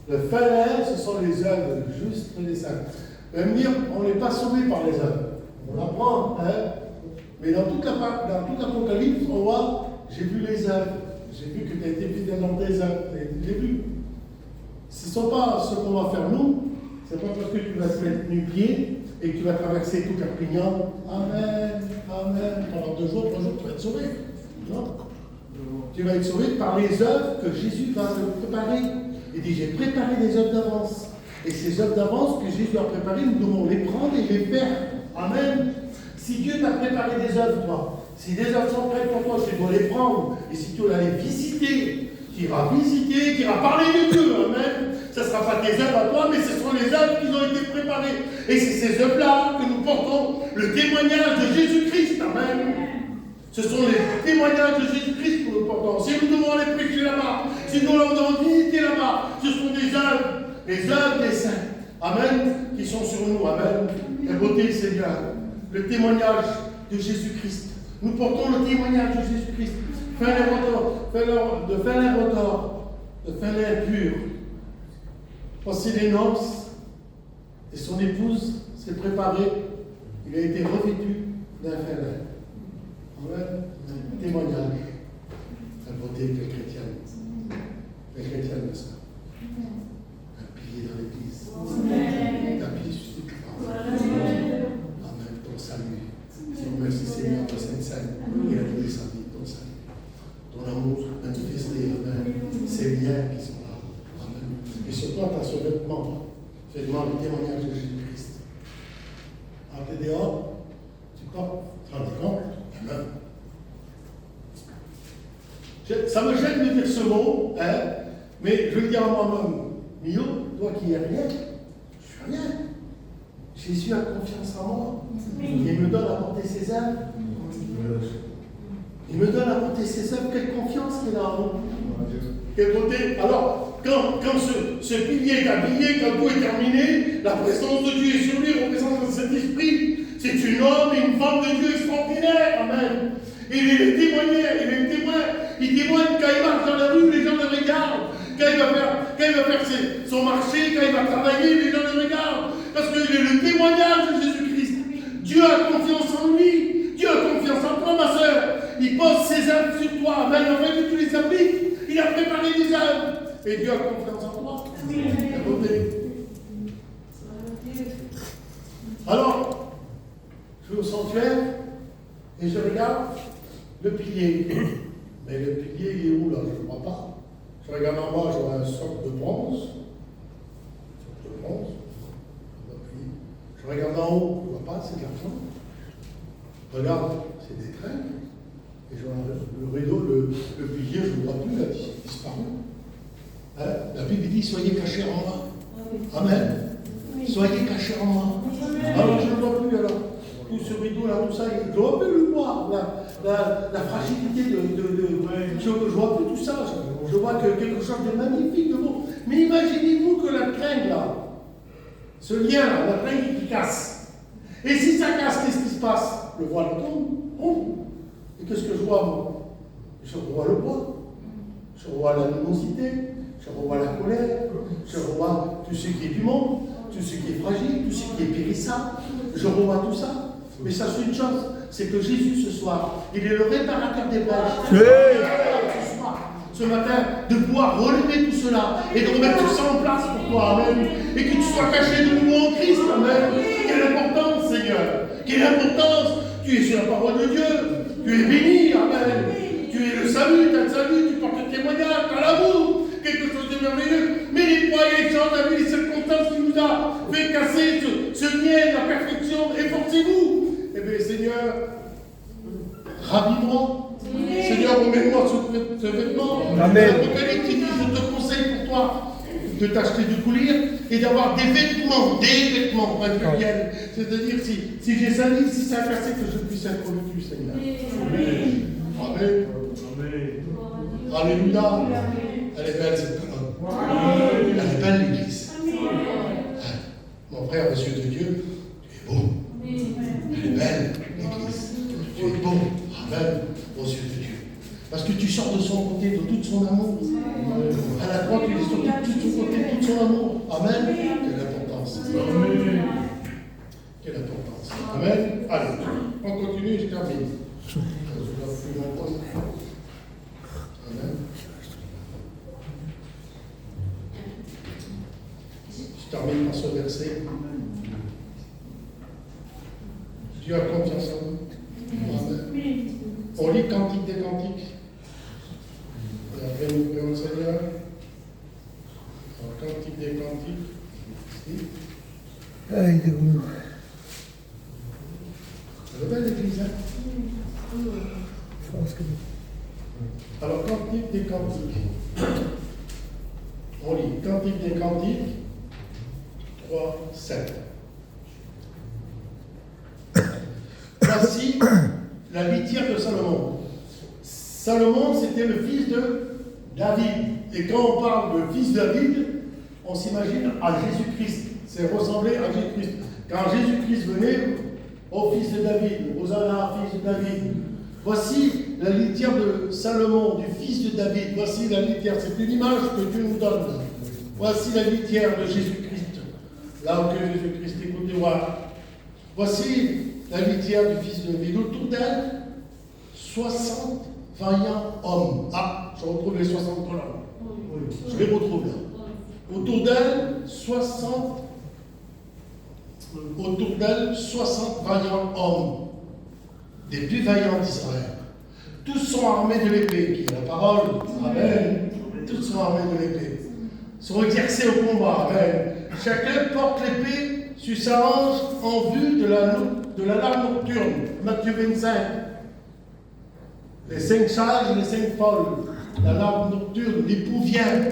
Le fin lin, ce sont les œuvres justes et des saints. Vous allez me dire, on n'est pas sauvé par les œuvres. On l'apprend, hein? Mais dans toute l'Apocalypse, on voit, j'ai vu les œuvres, j'ai vu que tu as été fidèle dans tes œuvres, j'ai vu. Ce ne sont pas ce qu'on va faire nous, c'est pas parce que tu vas te mettre nu-pied et que tu vas traverser tout Perpignan. Amen, amen. Pendant 2 jours, 3 jours, tu vas être sauvé. Non? Tu vas être sauvé par les œuvres que Jésus va te préparer. Il dit, j'ai préparé des œuvres d'avance. Et ces œuvres d'avance que Jésus a préparées, nous devons les prendre et les faire. Amen. Si Dieu t'a préparé des œuvres, toi, si des œuvres sont prêtes pour toi, tu dois les prendre. Et si tu vas les visiter, tu iras visiter, tu iras parler de Dieu. Amen. Ce ne sera pas tes œuvres à toi, mais ce sont les œuvres qui ont été préparées. Et c'est ces œuvres-là que nous portons le témoignage de Jésus-Christ. Amen. Ce sont les témoignages de Jésus-Christ que nous portons. Si nous devons aller prêcher là-bas, si nous devons visiter là-bas, ce sont des œuvres des saints. Amen. Qui sont sur nous. Amen. La beauté, Seigneur. Le témoignage de Jésus-Christ. Nous portons le témoignage de Jésus-Christ. Fin l'air pur. Passer les noces, et son épouse s'est préparée. Il a été revêtu d'un fin l'air. Amen. Témoignage. La beauté que chrétienne. Les chrétiennes de ça. Un pilier dans l'église. Un pilier sur cette parole. Amen. Ton salut. Merci Seigneur, ta Sainte Seine. Il a donné sa vie, ton salut. Ton amour manifesté. Amen. Ces liens qui sont là. Amen. Et surtout, tu as ce vêtement. Fais-moi le témoignage de Jésus-Christ. Alors, tu es dehors, tu portes, tu te rends compte. Amen. Ça me gêne de dire ce mot, hein, mais je vais le dire à moi-même. Mio, toi qui n'es rien, je suis rien. Jésus a confiance en moi. Il me donne à porter ses œuvres. Il me donne à porter ses œuvres. Quelle confiance qu'il a en nous. Quel côté. Alors, quand ce pilier est habillé, quand tout est terminé, la présence de Dieu est sur lui, représente cet esprit. C'est un homme et une femme de Dieu extraordinaire. Amen. Il est le témoin. Il témoigne quand il marche dans la rue, les gens le regardent. Quand il va faire son marché, quand il va travailler, les gens le regardent. Parce qu'il est le témoignage de Jésus-Christ. Dieu a confiance en lui. Dieu a confiance en toi, ma soeur. Il pose ses œuvres sur toi. Amen. Afin que tu les appliques. Il a préparé des œuvres. Et Dieu a confiance en toi. Alors, je vais au sanctuaire et je regarde le pilier. Mais le pilier, il est où là? Je ne vois pas. Je regarde en bas, je vois un socle de bronze. Je regarde en haut, je ne vois pas, c'est de l'argent. Je regarde, c'est des trains. Et je vois le rideau, le pilier, je ne le vois plus, il a disparu. Hein? La Bible dit, soyez cachés en moi. Amen. Soyez cachés en moi. Alors je ne le vois plus alors. Tout ce rideau là, tout ça, je ne vois plus le voir. La fragilité je ne vois plus tout ça. Je vois que quelque chose de magnifique, de beau. Mais imaginez-vous que la tringle là, ce lien là, la tringle qui casse. Et si ça casse, qu'est-ce qui se passe? Le voile tombe. Et qu'est-ce que je vois moi? Je revois le bois. Je revois la luminosité. Je revois la colère. Je revois tout ce qui est du monde. Tout ce qui est fragile, tout ce qui est périssable, je revois tout ça. Mais sachez une chose, c'est que Jésus ce soir, il est le réparateur des péchés. Ce matin, de pouvoir relever tout cela et de remettre tout ça en place pour toi, amen. Et que tu sois caché de nouveau en Christ, amen. Quelle importance, Seigneur. Quelle importance. Tu es sur la parole de Dieu. Tu es béni, amen. Tu es le salut, tu as le salut, tu portes le témoignage, tu as l'amour. Quelque chose de merveilleux. Mais les croyants, gens, la vie, les circonstances qui nous a fait casser ce lien, la perfection, efforcez-vous. Eh bien, Seigneur, ravis-moi. Seigneur, remets-moi ce vêtement. Amen. L'Apocalypse dit, je te conseille pour toi de t'acheter du coulir et d'avoir des vêtements, point pluriel. C'est-à-dire, si j'ai sali, si ça a cassé, que je puisse être revêtu, Seigneur. Amen. Amen. Alléluia. Elle est belle cette parole. Elle est belle l'église. Mon frère, aux yeux de Dieu, tu es beau. Elle est belle l'église. Tu es beau. Amen. Aux yeux de Dieu. Parce que tu sors de son côté, de tout son amour. À la croix, tu es sorti de tout son côté, de tout son amour. Amen. Quelle importance. Quelle importance. Amen. Allez, on continue, je termine. Je dois plus longtemps. Amen. Je termine par ce verset. Dieu a confiance en nous. Amen. On lit Cantique des Cantiques. Et après nous prions le Seigneur. Alors, Cantique des Cantiques. Ici. Aïe, de vous. C'est belle l'église, hein? Je pense que... Alors, Cantique des Cantiques. On lit Cantique des Cantiques. 3, 7. Voici la litière de Salomon. Salomon, c'était le fils de David. Et quand on parle de fils de David, on s'imagine à Jésus-Christ. C'est ressembler à Jésus-Christ. Quand Jésus-Christ venait, au fils de David, Hosanna, fils de David. Voici la litière de Salomon, du fils de David. Voici la litière. C'est une image que Dieu nous donne. Voici la litière de Jésus-Christ. Là où Jésus-Christ, écoutez-moi. Voici la litière du fils de David. Autour d'elle, 60 vaillants hommes. Ah, je retrouve les 60 hommes. Je les retrouve là. Autour d'elle, 60 vaillants hommes. Des plus vaillants d'Israël. Tous sont armés de l'épée, qui est la parole. Amen. Tous sont armés de l'épée. Sont exercés au combat. Amen. Chacun porte l'épée sur sa hanche en vue de la lame nocturne. Matthieu 25. Les 5 sages et les 5 folles. La lame nocturne, l'époux vient.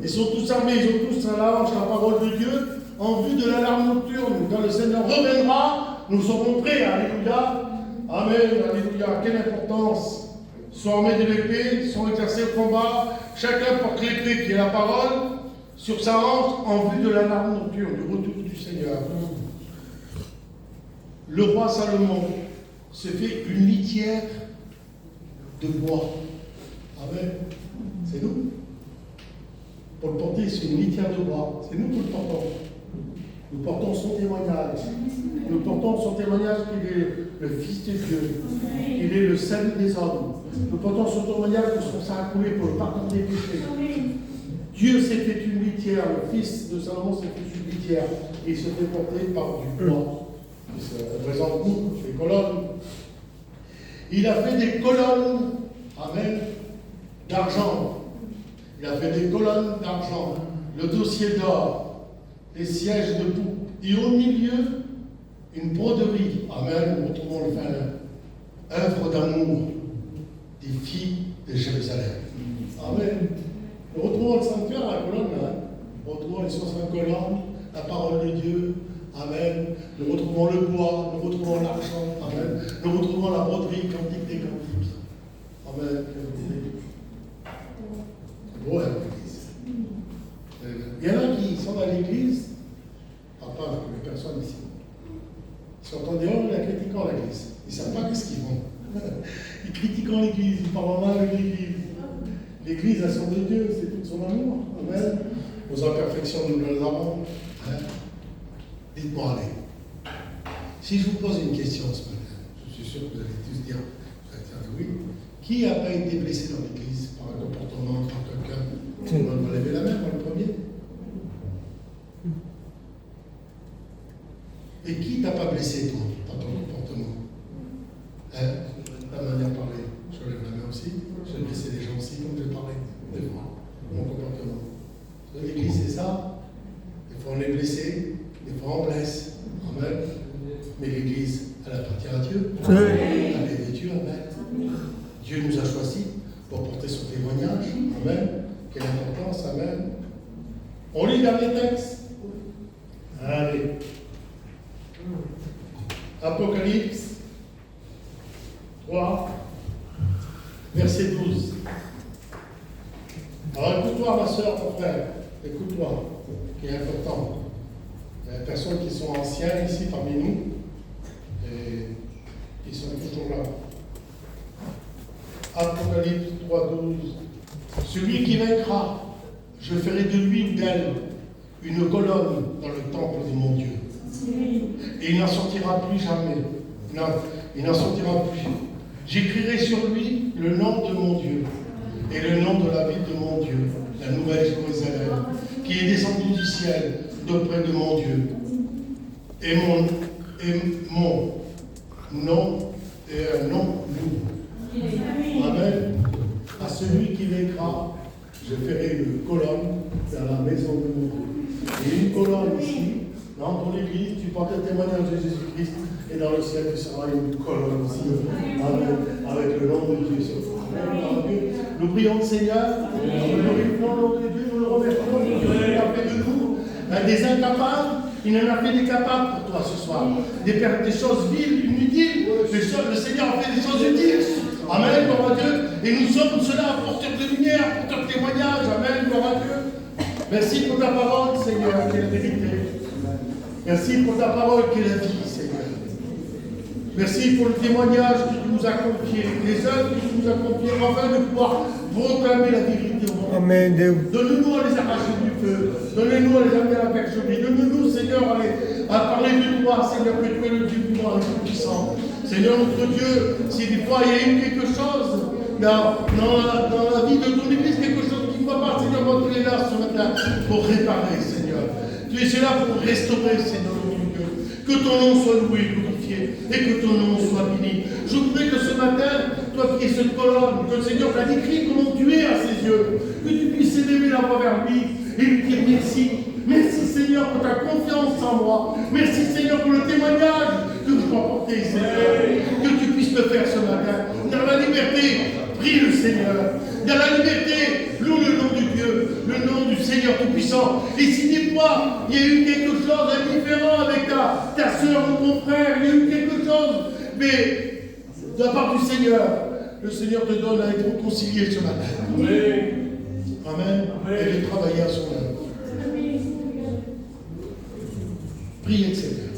Ils sont tous armés, ils ont tous à la hanche la parole de Dieu en vue de la lame nocturne. Quand le Seigneur reviendra, nous serons prêts. Alléluia. Amen. Alléluia. Quelle importance. Ils sont armés de l'épée, ils sont exercés au combat. Chacun porte l'épée qui est la parole sur sa hanche en vue de la larme nocturne, du retour du Seigneur. le roi Salomon se fait une litière de bois. Amen. C'est nous. Pour le porter, c'est une litière de bois. C'est nous qui le portons. Nous portons son témoignage. Nous portons son témoignage qu'il est le Fils de Dieu. Il est le salut des hommes. Nous portons son témoignage de son sang coulé pour le pardon des péchés. Dieu s'est fait une litière. Le Fils de Salomon s'est fait une litière. Et il se fait porter par du bois. Ça représente nous, les colonnes. Il a fait des colonnes, amen, d'argent. Il a fait des colonnes d'argent, le dossier d'or, les sièges de boue. Et au milieu, une broderie. Amen, nous retrouvons le fin œuvre d'amour des filles de Jérusalem. Amen. Nous retrouvons le sanctuaire, la colonne, là. Nous retrouvons les 60 colonnes, la parole de Dieu. Amen. Nous retrouvons le bois, nous retrouvons l'argent. Amen. Nous retrouvons la broderie, cantique des cantiques. Amen. C'est beau, hein, l'église. Il y en a qui sont dans l'église, à part les personnes ici. Ils sont en dehors, ils la critiquent l'église. Ils ne savent pas qu'est-ce qu'ils font. Ils critiquent l'église, ils parlent mal de l'église. L'église, la sœur de Dieu, c'est tout son amour. Amen. Aux imperfections, nous les avons. Hein? Dites-moi, allez. Si je vous pose une question ce matin, je suis sûr que vous allez tous dire oui. Qui n'a pas été blessé dans l'église par un comportement, par quelqu'un? On va lever la main, moi le premier. Et qui t'a pas blessé, toi, par ton comportement? Hein? La manière de parler. Je lève la main aussi. J'ai blessé les gens aussi, comme je parlais. Des fois, mon comportement. L'église, c'est ça. Des fois, on est blessé. Des fois, on blesse. Amen. Mais l'église, elle appartient à Dieu. Elle est de Dieu. Amen. Dieu nous a choisis pour porter son témoignage. Amen. Quelle importance. Amen. On lit dans les textes. Allez. Apocalypse 3, verset 12. Alors écoute-toi, ma soeur, mon frère. Écoute-toi, qui est important. Il y a des personnes qui sont anciennes ici parmi nous et qui sont toujours là. Apocalypse 3, 12. Celui qui vaincra, je ferai de lui ou d'elle une colonne dans le temple de mon Dieu. Et il n'en sortira plus jamais. Non, il n'en sortira plus. J'écrirai sur lui le nom de mon Dieu et le nom de la ville de mon Dieu, la nouvelle Jérusalem, qui est descendue du ciel d'auprès de mon Dieu. Et mon nom est un nom nouveau. Amen. À celui qui vaincra, je ferai une colonne dans la maison de mon Dieu. Et une colonne ici, dans ton église, tu portes un témoignage de Jésus-Christ, et dans le ciel, tu seras une colonne aussi. Amen. Avec le nom de Dieu sur toi. Nous prions le Seigneur, nous glorifions le nom de Dieu, nous le remercions. Il a fait de nous des incapables, il en a fait des capables pour toi ce soir. Des choses viles, inutiles, le Seigneur a fait des choses utiles. Amen, gloire à Dieu. Et nous sommes cela, porteurs de lumière, porteurs de témoignage. Amen, gloire à Dieu. Merci pour ta parole, Seigneur, qui est la vérité. Merci pour ta parole qui est la vie, Seigneur. Merci pour le témoignage que tu nous as confié, les œuvres que tu nous as confiées, afin de pouvoir proclamer la vérité au monde. Amen. Donne-nous à les arracher du feu. Donne-nous à les amener à la percherie. Donne-nous, Seigneur, à parler de toi, Seigneur, que tu es le Dieu vivant et tout-puissant. Seigneur, notre Dieu, si des fois il y a eu quelque chose dans la vie de ton Église, quelque chose qui ne va pas, Seigneur, moi, tu es là ce matin pour réparer, Seigneur. Tu es là pour restaurer, Seigneur, notre Dieu. Que ton nom soit loué, glorifié, et que ton nom soit béni. Je prie que ce matin, toi qui es cette colonne, que le Seigneur t'a décrit comment tu es à ses yeux, que tu puisses élever la voix vers lui et lui dire merci. Merci, Seigneur, pour ta confiance en moi. Merci, Seigneur, pour le témoignage que je dois porter, Seigneur. Que tu puisses le faire ce matin. Dans la liberté, prie le Seigneur. Dans la liberté, loue le nom de Dieu, le nom du Seigneur Tout-Puissant. Et si des fois, il y a eu quelque chose d'indifférent avec ta soeur ou ton frère, il y a eu quelque chose, mais de la part du Seigneur, le Seigneur te donne à être réconcilié ce matin. Amen. Amen. Et de travailler à son œuvre. Priez le Seigneur.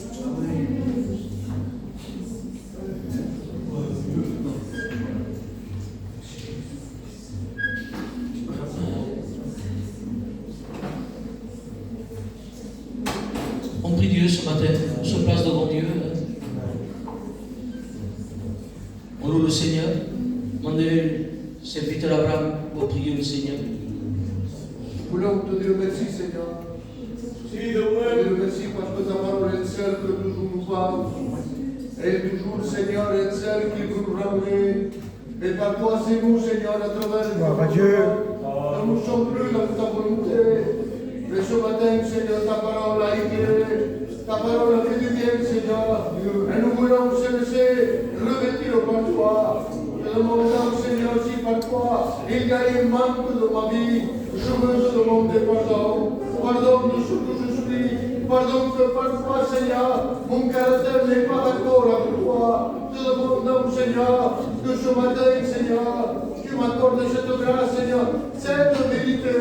Dieu ce matin, on se place devant Dieu. On loue le Seigneur. Demandez au serviteur Abraham pour prier le Seigneur. Nous voulons te dire merci, Seigneur. Te dire merci parce que ta parole est celle que toujours nous parle. Elle est toujours, Seigneur, est celle qui vous ramener. Et par toi, c'est nous, Seigneur, à travers Gloire à Dieu. Nous ne sommes plus dans ta volonté. Mais ce matin, Seigneur, ta parole a éclairé. Ta parole a fait du bien, Seigneur. Et nous voulons se laisser revêtir par toi. Te demandons, Seigneur, si par toi il y a un manque de ma vie, je veux te demander pardon. Pardon de ce que je suis. Pardon que parfois, Seigneur, mon caractère n'est pas d'accord avec toi. Te demandons, Seigneur, que ce matin, Seigneur, tu m'accordes cette grâce, Seigneur, cette vérité.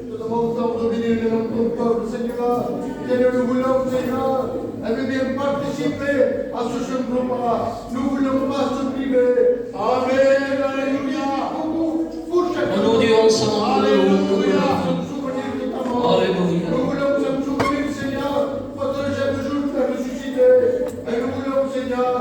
Te demandons de venir dans ton peuple, Seigneur. Que nous voulons, Seigneur, et bien participer à ce jeune repas. Nous ne voulons pas se priver. Amen. Alléluia. On nous dit ensemble. Alléluia. Alléluia. Alléluia. Nous voulons nous souvenir, Seigneur, votre deuxième jour de ressuscité. Et nous voulons, Seigneur,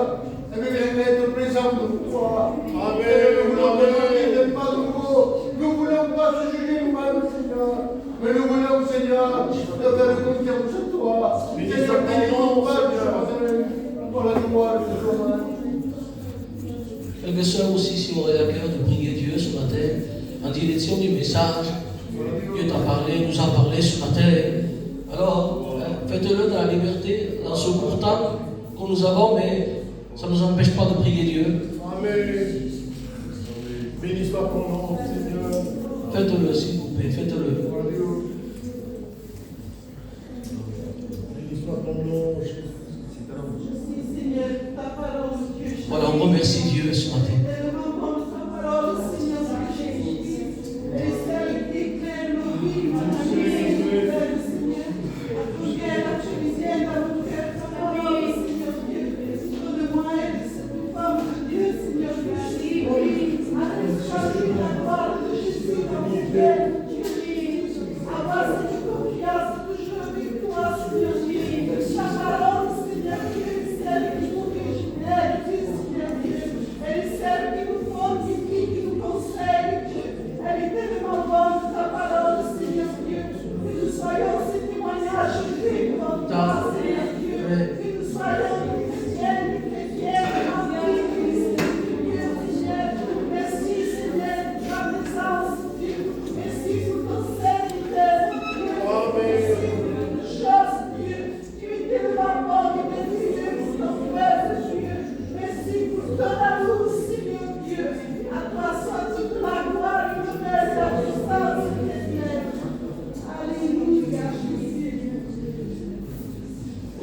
et bien être présents de toi. Amen. Et nous voulons demander pas nouveau. Nous ne voulons pas se juger nous-mêmes, Seigneur. Mais nous voulons, Seigneur, de faire confiance en toi. Seigneur, bénis-nous, Père, pour la gloire de ton nom. Frères et sœurs aussi, si vous aurez à cœur de prier Dieu ce matin, en direction du message, Dieu t'a parlé, nous a parlé ce matin. Alors, faites-le dans la liberté, dans ce court temps que nous avons, mais ça ne nous empêche pas de prier Dieu. Amen. Béni soit ton nom, Seigneur. Faites-le, s'il vous plaît, faites-le. Béni soit ton nom, Jésus. Voilà, on remercie Dieu ce matin.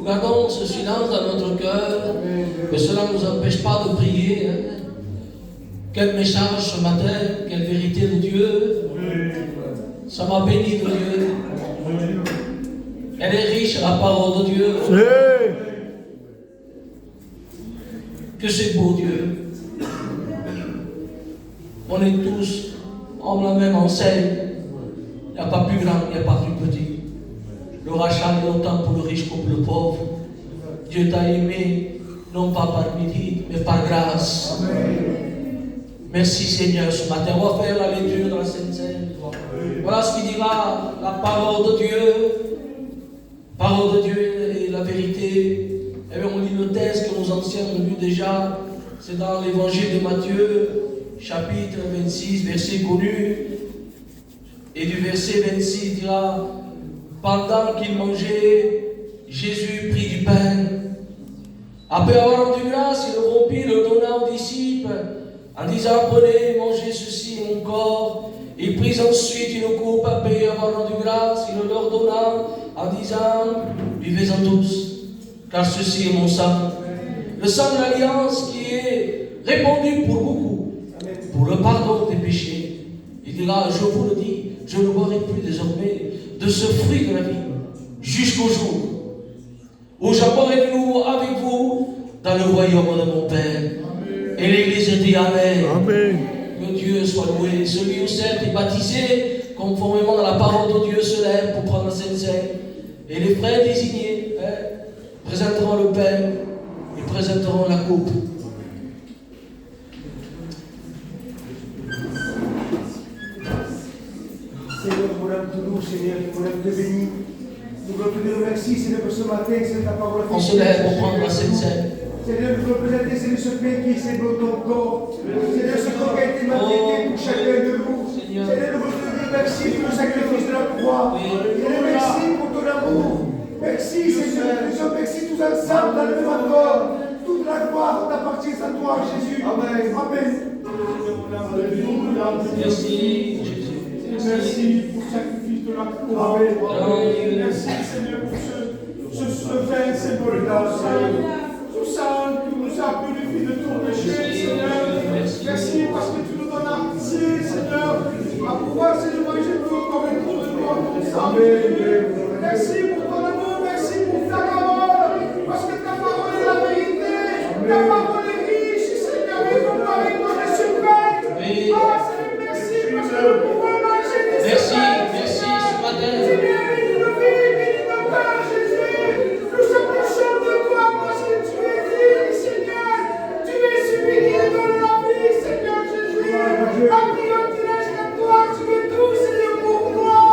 Gardons ce silence dans notre cœur, mais cela ne nous empêche pas de prier. Quel message ce matin, quelle vérité de Dieu. Ça m'a béni de Dieu. Elle est riche, la parole de Dieu. Que c'est beau Dieu. On est tous en la même enseigne. Il n'y a pas plus grand, il n'y a pas plus petit. Le rachat est autant pour le riche comme pour le pauvre. Dieu t'a aimé, non pas par mérite, mais par grâce. Merci Seigneur ce matin. On va faire la lecture dans la Sainte Seine. Voilà ce qui dira la parole de Dieu. Parole de Dieu et la vérité. Et bien on lit le texte que nos anciens ont lu déjà. C'est dans l'évangile de Matthieu, chapitre 26, verset connu. Et du verset 26 dira: pendant qu'il mangeait, Jésus prit du pain. Après avoir rendu grâce, il le rompit, le donna aux disciples, en disant: prenez, mangez, ceci est mon corps. Il prit ensuite une coupe, après avoir rendu grâce, il le leur donna, en disant: buvez-en tous, car ceci est mon sang, le sang de l'alliance qui est répandu pour beaucoup, pour le pardon des péchés. Il dira: je vous le dis, je ne boirai plus désormais de ce fruit de la vie, jusqu'au jour où j'apparaîtrai de nouveau avec vous dans le royaume de mon Père. Amen. Et l'Église dit Amen. Amen. Que Dieu soit loué. Celui ou celle qui est baptisé conformément à la parole de Dieu se lève pour prendre la Sainte Seine. Et les frères désignés présenteront le pain et présenteront la coupe. Seigneur, mon âme te loue, Seigneur, mon âme te bénit. Nous voulons te dire merci, Seigneur, pour ce matin, c'est ta parole. On se lève pour prendre la Sainte Seine. Seigneur, nous voulons présenter, Seigneur, ce pain qui est symbole de ton corps. Seigneur, ce corps qui a été maltraité pour chacun de nous. Seigneur, nous voulons te dire merci pour le sacrifice de la croix. Seigneur, merci pour ton amour. Merci, Seigneur, nous sommes merci tous ensemble dans le même accord. Toute la gloire t'appartient à toi, Jésus. Amen. Amen. Merci, Jésus. Merci pour le sacrifice de la croix. Merci, Seigneur, pour ce vin symbole-là, tout ça qui nous a purifié de tout péché, Seigneur. Merci parce que tu nous donnes accès, Seigneur, à pouvoir, Seigneur, manger tout comme un coup de toi, tout ça. Merci pour ton amour, merci pour ta parole, parce que ta parole est la vérité, ta parole est riche, Seigneur, et ton mari donne sur pain. Ah, Seigneur, merci parce que nous pouvons manger des Merci, merci ce matin. Seigneur, bénis nos vies, bénis nos cœurs, Jésus. Nous s'approchons de toi parce que tu es digne, Seigneur. Tu es celui qui est dans la vie, Seigneur Jésus. À qui l'entourage à toi, tu es tout, Seigneur, pour moi.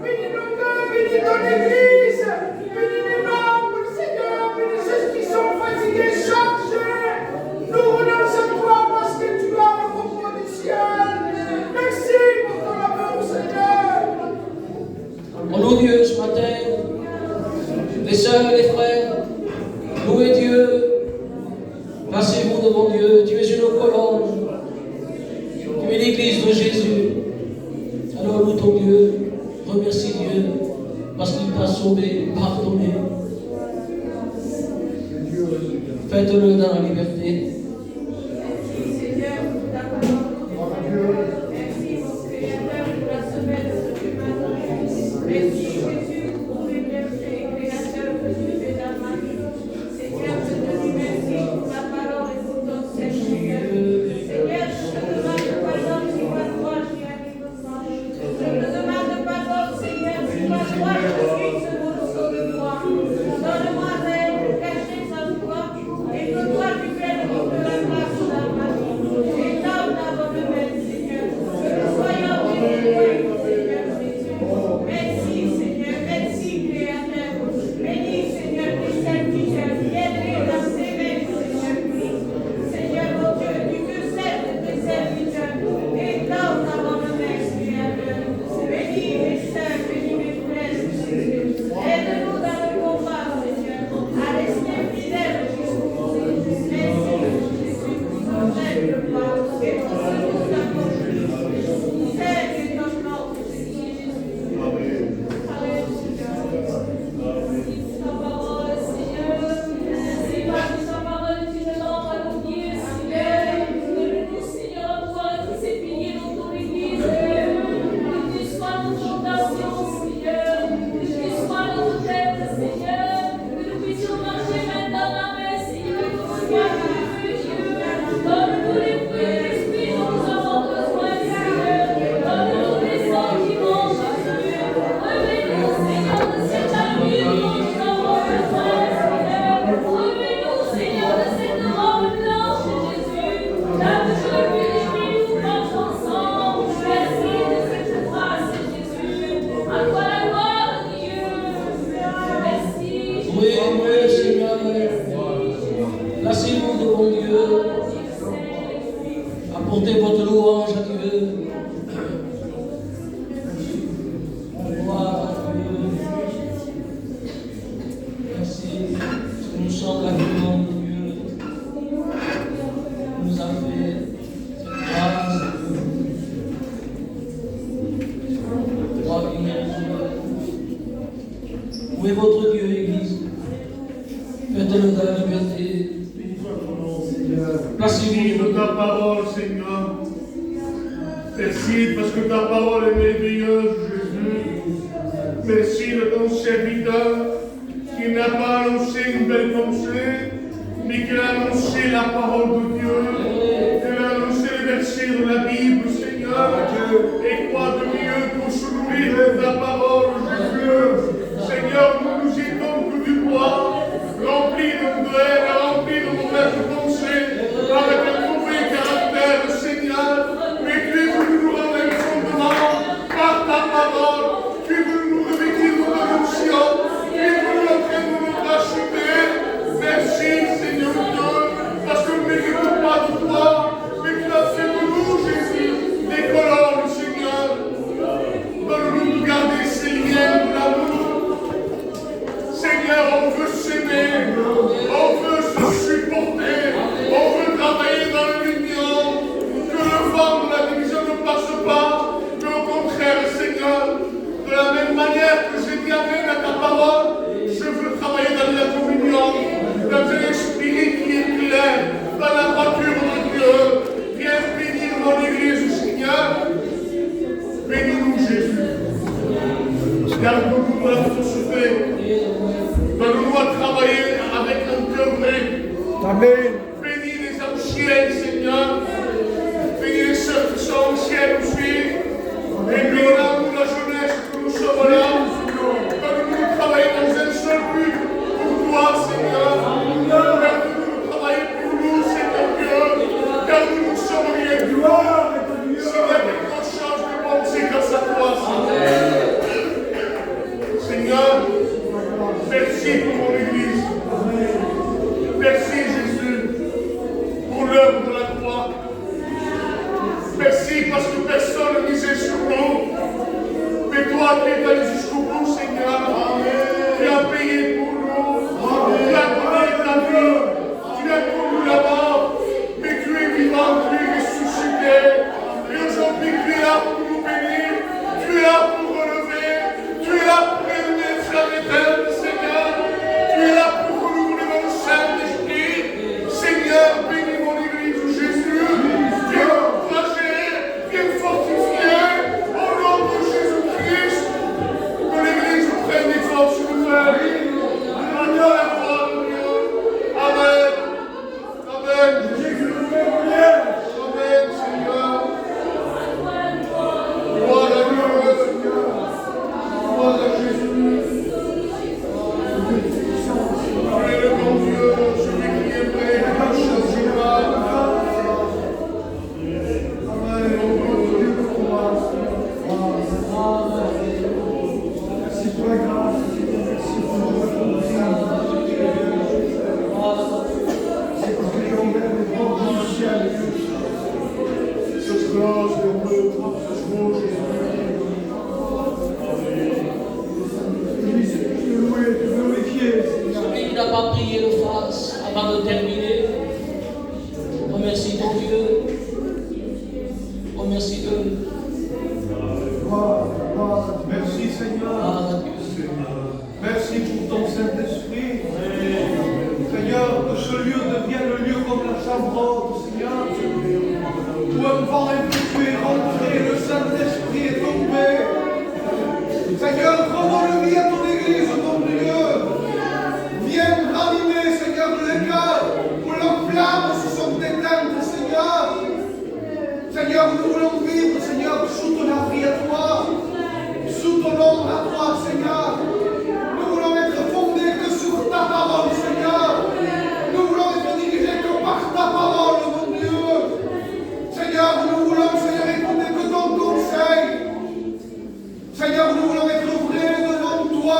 Bénis nos cœurs, bénis ton église. Bénis les membres, Seigneur. Bénis ceux qui sont fatigués, chargés. Nous renonçons à toi parce que tu as le repos du ciel. Merci pour ton amour, Seigneur. On loue Dieu ce matin. Les sœurs et les frères, louez Dieu. Placez-vous devant Dieu. Tu es une colonne. Tu es l'église de Jésus. Alors loue ton Dieu. Remercie Dieu parce qu'il t'a sauvé, pardonné. Faites-le dans la liberté. Seigneur, pour ta parole. Merci, mon Créateur, pour la semaine que tu m'as donnée. Merci, Jésus, pour les bienfaits créateurs que tu fais dans ma vie. Seigneur, je te dis merci pour ta parole et pour ton Seigneur. Seigneur, je te demande pardon si ma foi j'y arrive pas. Je te demande pardon, Seigneur, si ma foi je suis ce morceau de toi. Donne-moi d'être caché sans toi et que toi tu prennes toute la place dans ma vie. Et donne ta bonne main, Seigneur. Que nous soyons bénis, Seigneur Jésus. Merci, Seigneur. Merci, Créateur. Bénis, Seigneur, tes serviteurs. Viens dans tes mains, Seigneur Christ. Seigneur, mon Dieu, tu te sers de tes serviteurs. Et donne ta bonne main, Créateur. Bénis mes sœurs, bénis mes frères, Jésus. Aide-nous dans le combat, Seigneur, à rester fidèles jusqu'au bout. Merci, Jésus, pour ton aide, Père, et pour ce que nous accomplis. Seigneur, ton nom, Jésus. Alléluia. Ta parole, Seigneur, c'est pas que ta parole, tu ne l'as pas oublié, Seigneur. Donne-nous, Seigneur, à toi, que c'est piliers dans ton église, que tu sois notre fondation, Seigneur, que tu sois notre tête, Seigneur, que nous puissions marcher main dans la main, Seigneur, comme toi, Dieu. Donne-nous les fruits de l'esprit dont nous avons besoin, Seigneur. Donne-nous des sentiments, Jésus. Remets-nous, Seigneur, de cette amour dont nous avons besoin, Seigneur. Remets-nous, Seigneur, de cette robe blanche, Jésus. Lave-je purifie-nous marche ensemble. Merci de cette grâce, Jésus. À toi la gloire, Dieu. Merci. Oui, oui, Seigneur. Placez-vous devant Dieu. Apportez votre louange à Dieu. Gloire à Dieu. Merci. Parce que nous sommes la commande de Dieu. Il nous a fait cette grâce. Gloire à Dieu. Où est votre Dieu, Église? Faites-le dans la liberté. Merci de ta parole, Seigneur. Merci parce que ta parole est merveilleuse, Jésus. Merci de ton serviteur qui n'a pas annoncé une belle pensée, mais qui a annoncé la parole de Dieu. Elle a annoncé les versets de la Bible, Seigneur. Et quoi de mieux pour se nourrir de ta parole, Jésus. Seigneur, nous nous étons que du bois. Garde-nous de la fausseté. Donne-nous à travailler avec un cœur vrai. Amen. Bénis les anciens, Seigneur. Bénis les sœurs qui sont anciennes aussi. Et bénis-nous la jeunesse que nous sommes là. Donne-nous de travailler dans un seul but pour toi, Seigneur. Garde-nous de travailler pour nous, Seigneur Dieu. Car nous ne sommes rien. S'il y a quelque chose de bon, c'est grâce à toi, Seigneur. Seigneur, merci pour mon Église. Merci Jésus pour l'œuvre de la croix. Merci parce que personne ne misait sur nous. Mais toi qui es allé jusqu'au bout, Seigneur, tu as payé pour nous. Tu as donné ta vie. Tu as connu la mort. Mais tu es vivant, tu es ressuscité. Et aujourd'hui, tu es là pour nous bénir. Tu es là pour relever. Tu es là pour élever sa éternelle, Seigneur. Tu es là pour renouveler dans le Saint-Esprit. Seigneur, bénis mon Église, Jésus. Viens encourager, viens fortifier. Au nom de Jésus-Christ, que l'Église prenne des forces nouvelles. Amen. Amen. Amen. Amen, Seigneur. Gloire à Dieu, Seigneur. Gloire à Jésus. Tu es le bon Dieu, celui qui est vrai, qui ne change pas. Amen. Merci pour la grâce. Merci pour votre conduite. C'est parce que j'ai ouvert les portes du ciel. Cette grâce de Dieu, ce jour, Jésus. Celui qui n'a pas prié le fasse avant de terminer. Remercie ton Dieu. Remercie-le. Merci Seigneur. Gloire à Dieu. Merci pour ton Saint-Esprit. Seigneur, que ce lieu devienne le lieu comme la chambre haute, Seigneur. Où un vent impétueux est rentré, le Saint-Esprit est tombé. Seigneur, redonne vie à ton Église, mon Dieu. Viens ranimer, Seigneur, le cœur où leurs flammes se sont éteintes, Seigneur. Seigneur, nous voulons vivre, Seigneur, sous ton abri à toi, sous ton ombre à toi, Seigneur. Nous voulons être fondés que sur ta parole, Seigneur. Nous voulons être dirigés que par ta parole, mon Dieu. Seigneur, nous voulons, Seigneur, écouter que ton conseil. Seigneur, nous voulons être vrais devant toi.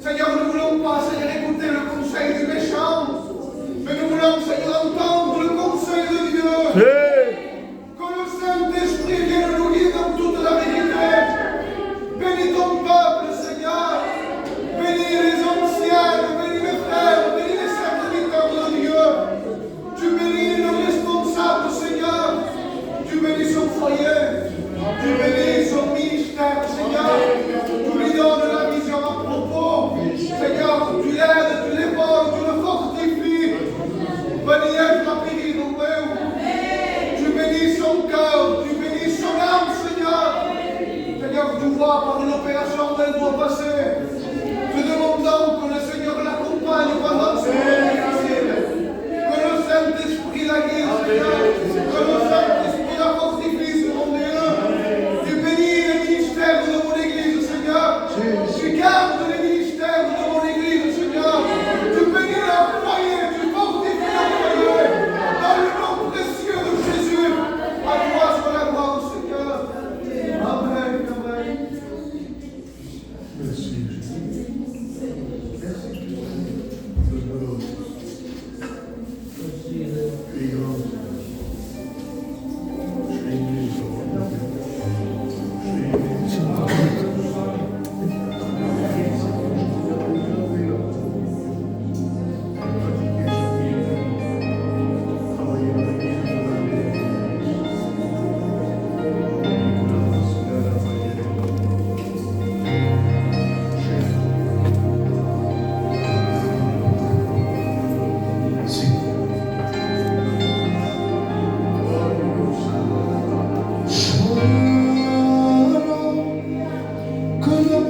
Seigneur, nous ne voulons pas, Seigneur, écouter le conseil du méchant. Mais nous voulons, Seigneur, entendre le conseil de Dieu. Que le Saint-Esprit vienne nous guider dans toute la vérité. Bénis ton peuple, Seigneur. Bénis les anciens, bénis mes frères, bénis les serviteurs de Dieu. Tu bénis le responsable, Seigneur. Tu bénis son foyer. Tu bénis son ministère, Seigneur. Tu lui donnes la vision à propos. Seigneur, tu l'aides, tu l'épaules, tu le fortifies. Bénis la prière, mon Père. Tu bénis son cœur, tu bénis son âme, Seigneur. Seigneur, tu vois par une opération où elle doit passer. Te demandons que le Seigneur l'accompagne pendant ce moment difficile. Que le Saint-Esprit la guide, Seigneur. Que le Saint-Esprit la fortifie, mon Dieu. Tu bénis les ministères de mon Église, Seigneur. Tu gardes les ministères de mon Église, Seigneur. Tu bénis leur foyer, tu fortifies leur foyer. Dans le nom précieux de Jésus. À toi soit la gloire, Seigneur. Amen, amen. Merci, Jésus. Tu es grand.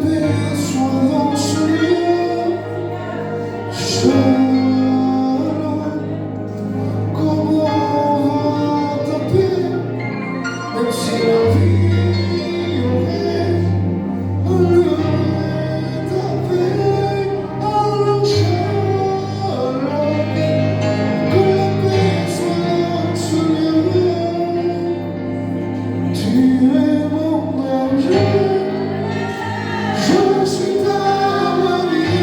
paix soit dans ce lieu. Shalom, comment va ta paix, même si la vie aurait enlevé ta paix. Alors shalom, que la paix soit dans ce lieu. Tu es mon berger, je suis ta vie,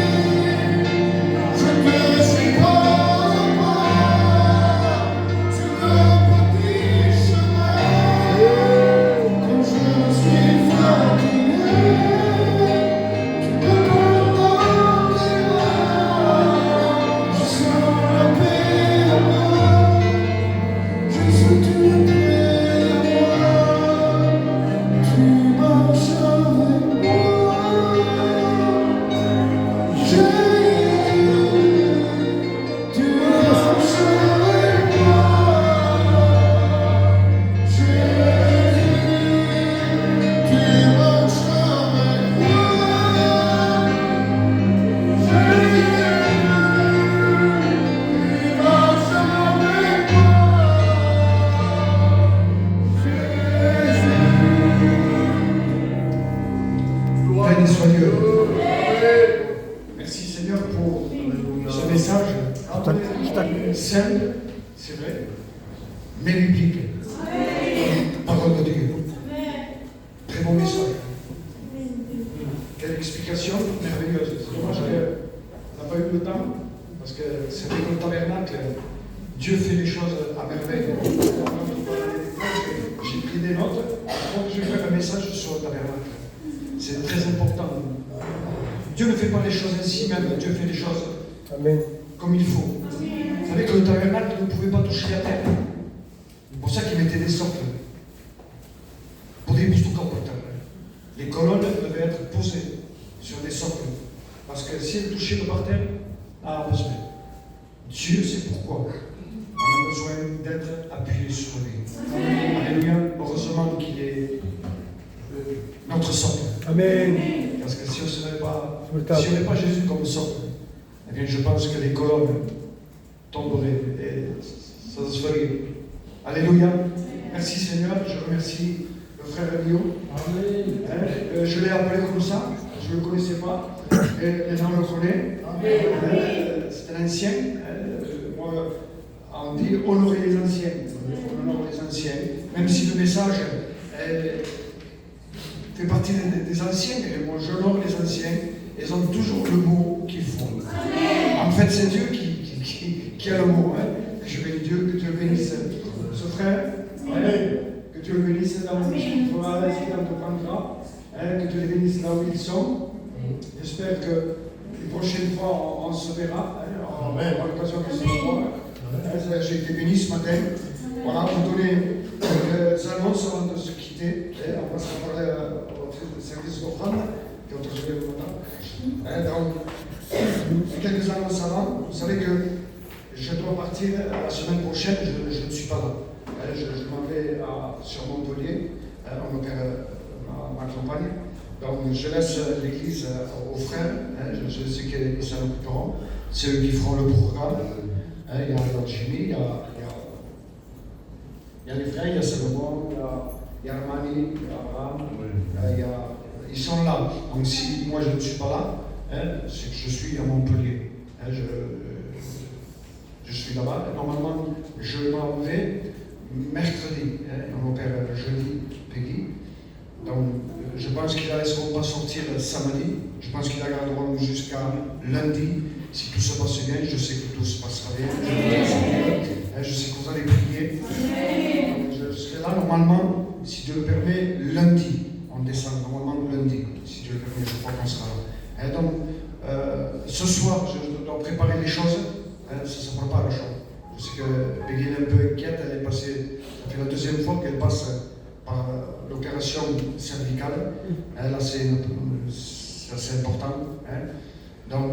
je ne suis pas à part sur le petit chemin. Quand je suis fatigué, tu me prends dans tes bras. Je sens la paix en moi, je sens tu es près de moi. Tu marches avec moi, Jésus, tu marches avec moi, Jésus, tu marches avec moi, Jésus, tu marches avec moi, Béni soit Dieu. Merci Seigneur pour ce message simple, c'est vrai, mais biblique. Parole de Dieu. Très bon message. Quelle explication merveilleuse. C'est dommage qu'on n'a pas eu le temps, parce que c'est vrai que le tabernacle, Dieu fait les choses à merveille. J'ai pris des notes, donc je vais faire un message sur le tabernacle. C'est très important. Dieu ne fait pas les choses ainsi même, Dieu fait les choses Amen. comme il faut. Vous savez que le tabernacle ne pouvait pas toucher la terre. C'est pour ça qu'il mettait des socles. Pour des les colonnes devaient être posées sur des socles. Parce que si elles touchaient le parterre, ah, besoin. Dieu sait pourquoi. On a besoin d'être appuyé sur lui. Alléluia. Heureusement qu'il est notre socle. Amen. Parce que si on n'avait pas Jésus comme socle, eh bien je pense que les colonnes tomberaient et ça se ferait. Alléluia. Merci Seigneur. Je remercie le frère Elio. Je l'ai appelé comme ça. Je ne le connaissais pas. Et les gens le connaissent. C'est un ancien. Moi, on dit honorer les anciens. On honore les anciens. Même si le message fait partie des anciens, et moi j'honore les anciens, ils ont toujours le mot qu'il faut. En fait, c'est Dieu qui a le mot. Que je bénis Dieu, que Dieu bénisse ce frère, que Dieu le bénisse dans ce qu'il fera, ce qu'il entreprendra, que Dieu les bénisse là où ils sont. J'espère que les prochaines fois on se verra, on aura l'occasion de se revoir. J'ai été béni ce matin. Voilà, vous donnez quelques annonces avant de se quitter. On va se parler au service d'offrande. Donc, quelques annonces avant. Vous savez que je dois partir la semaine prochaine, je ne suis pas là. Je m'en vais sur Montpellier, on opère ma campagne. Donc je laisse l'église aux frères, je sais qu'ils s'en occuperont. C'est eux qui feront le programme. Il y a Jimmy, il y a les frères, il y a Salomon, il y a Armani, il y a Abraham, ils sont là. Donc si moi je ne suis pas là, c'est que je suis à Montpellier. Je suis là-bas. Normalement, je m'en vais mercredi. On opère jeudi, Peggy. Donc, je pense qu'ils ne la laisseront pas sortir samedi. Je pense qu'ils la garderont jusqu'à lundi. Si tout se passe bien, je sais que tout se passera bien. Je sais que vous allez prier. Je serai là normalement, si Dieu le permet, lundi. On descend normalement lundi. Si Dieu le permet, je crois qu'on sera là. Donc, ce soir, je dois préparer les choses. Ça ne se prépare le show. Je sais que Peggy est un peu inquiète. Elle est passée, ça fait la deuxième fois qu'elle passe par l'opération cervicale. Là, c'est assez important. Donc,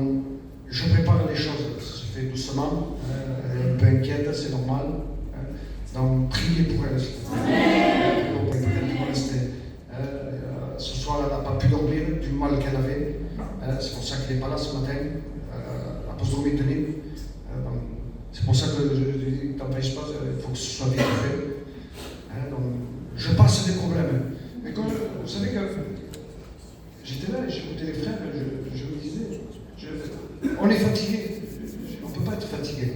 je prépare les choses. Ça se fait doucement. Elle est un peu inquiète, c'est normal. Donc, priez pour elle. Ce soir, elle n'a pas pu dormir du mal qu'elle avait. C'est pour ça qu'elle n'est pas là ce matin. L'apôtre Mittenay. C'est pour ça que je dis, t'empêche pas, il faut que ce soit bien fait. Donc, je passe des problèmes. Mais quand vous savez que j'étais là, j'écoutais les frères, je me disais, on est fatigué. On ne peut pas être fatigué.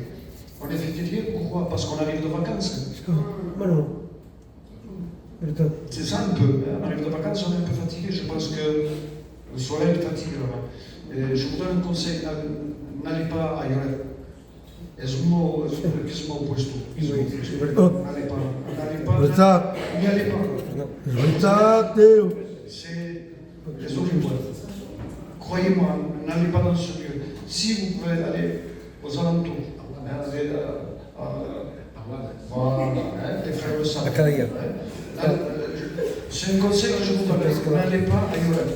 On est fatigué, pourquoi? Parce qu'on arrive de vacances. C'est ça un peu. On arrive de vacances, on est un peu fatigué. Je pense que le soleil est fatigué là-bas. Et je vous donne un conseil, n'allez pas à Lloret. Qu'est-ce opposto. N'allez pas. N'y allez pas. C'est horrible. Croyez-moi, n'allez pas dans ce lieu. Si vous pouvez aller aux alentours, les frères le savent. C'est un conseil que je vous donne. N'allez pas à Lloret.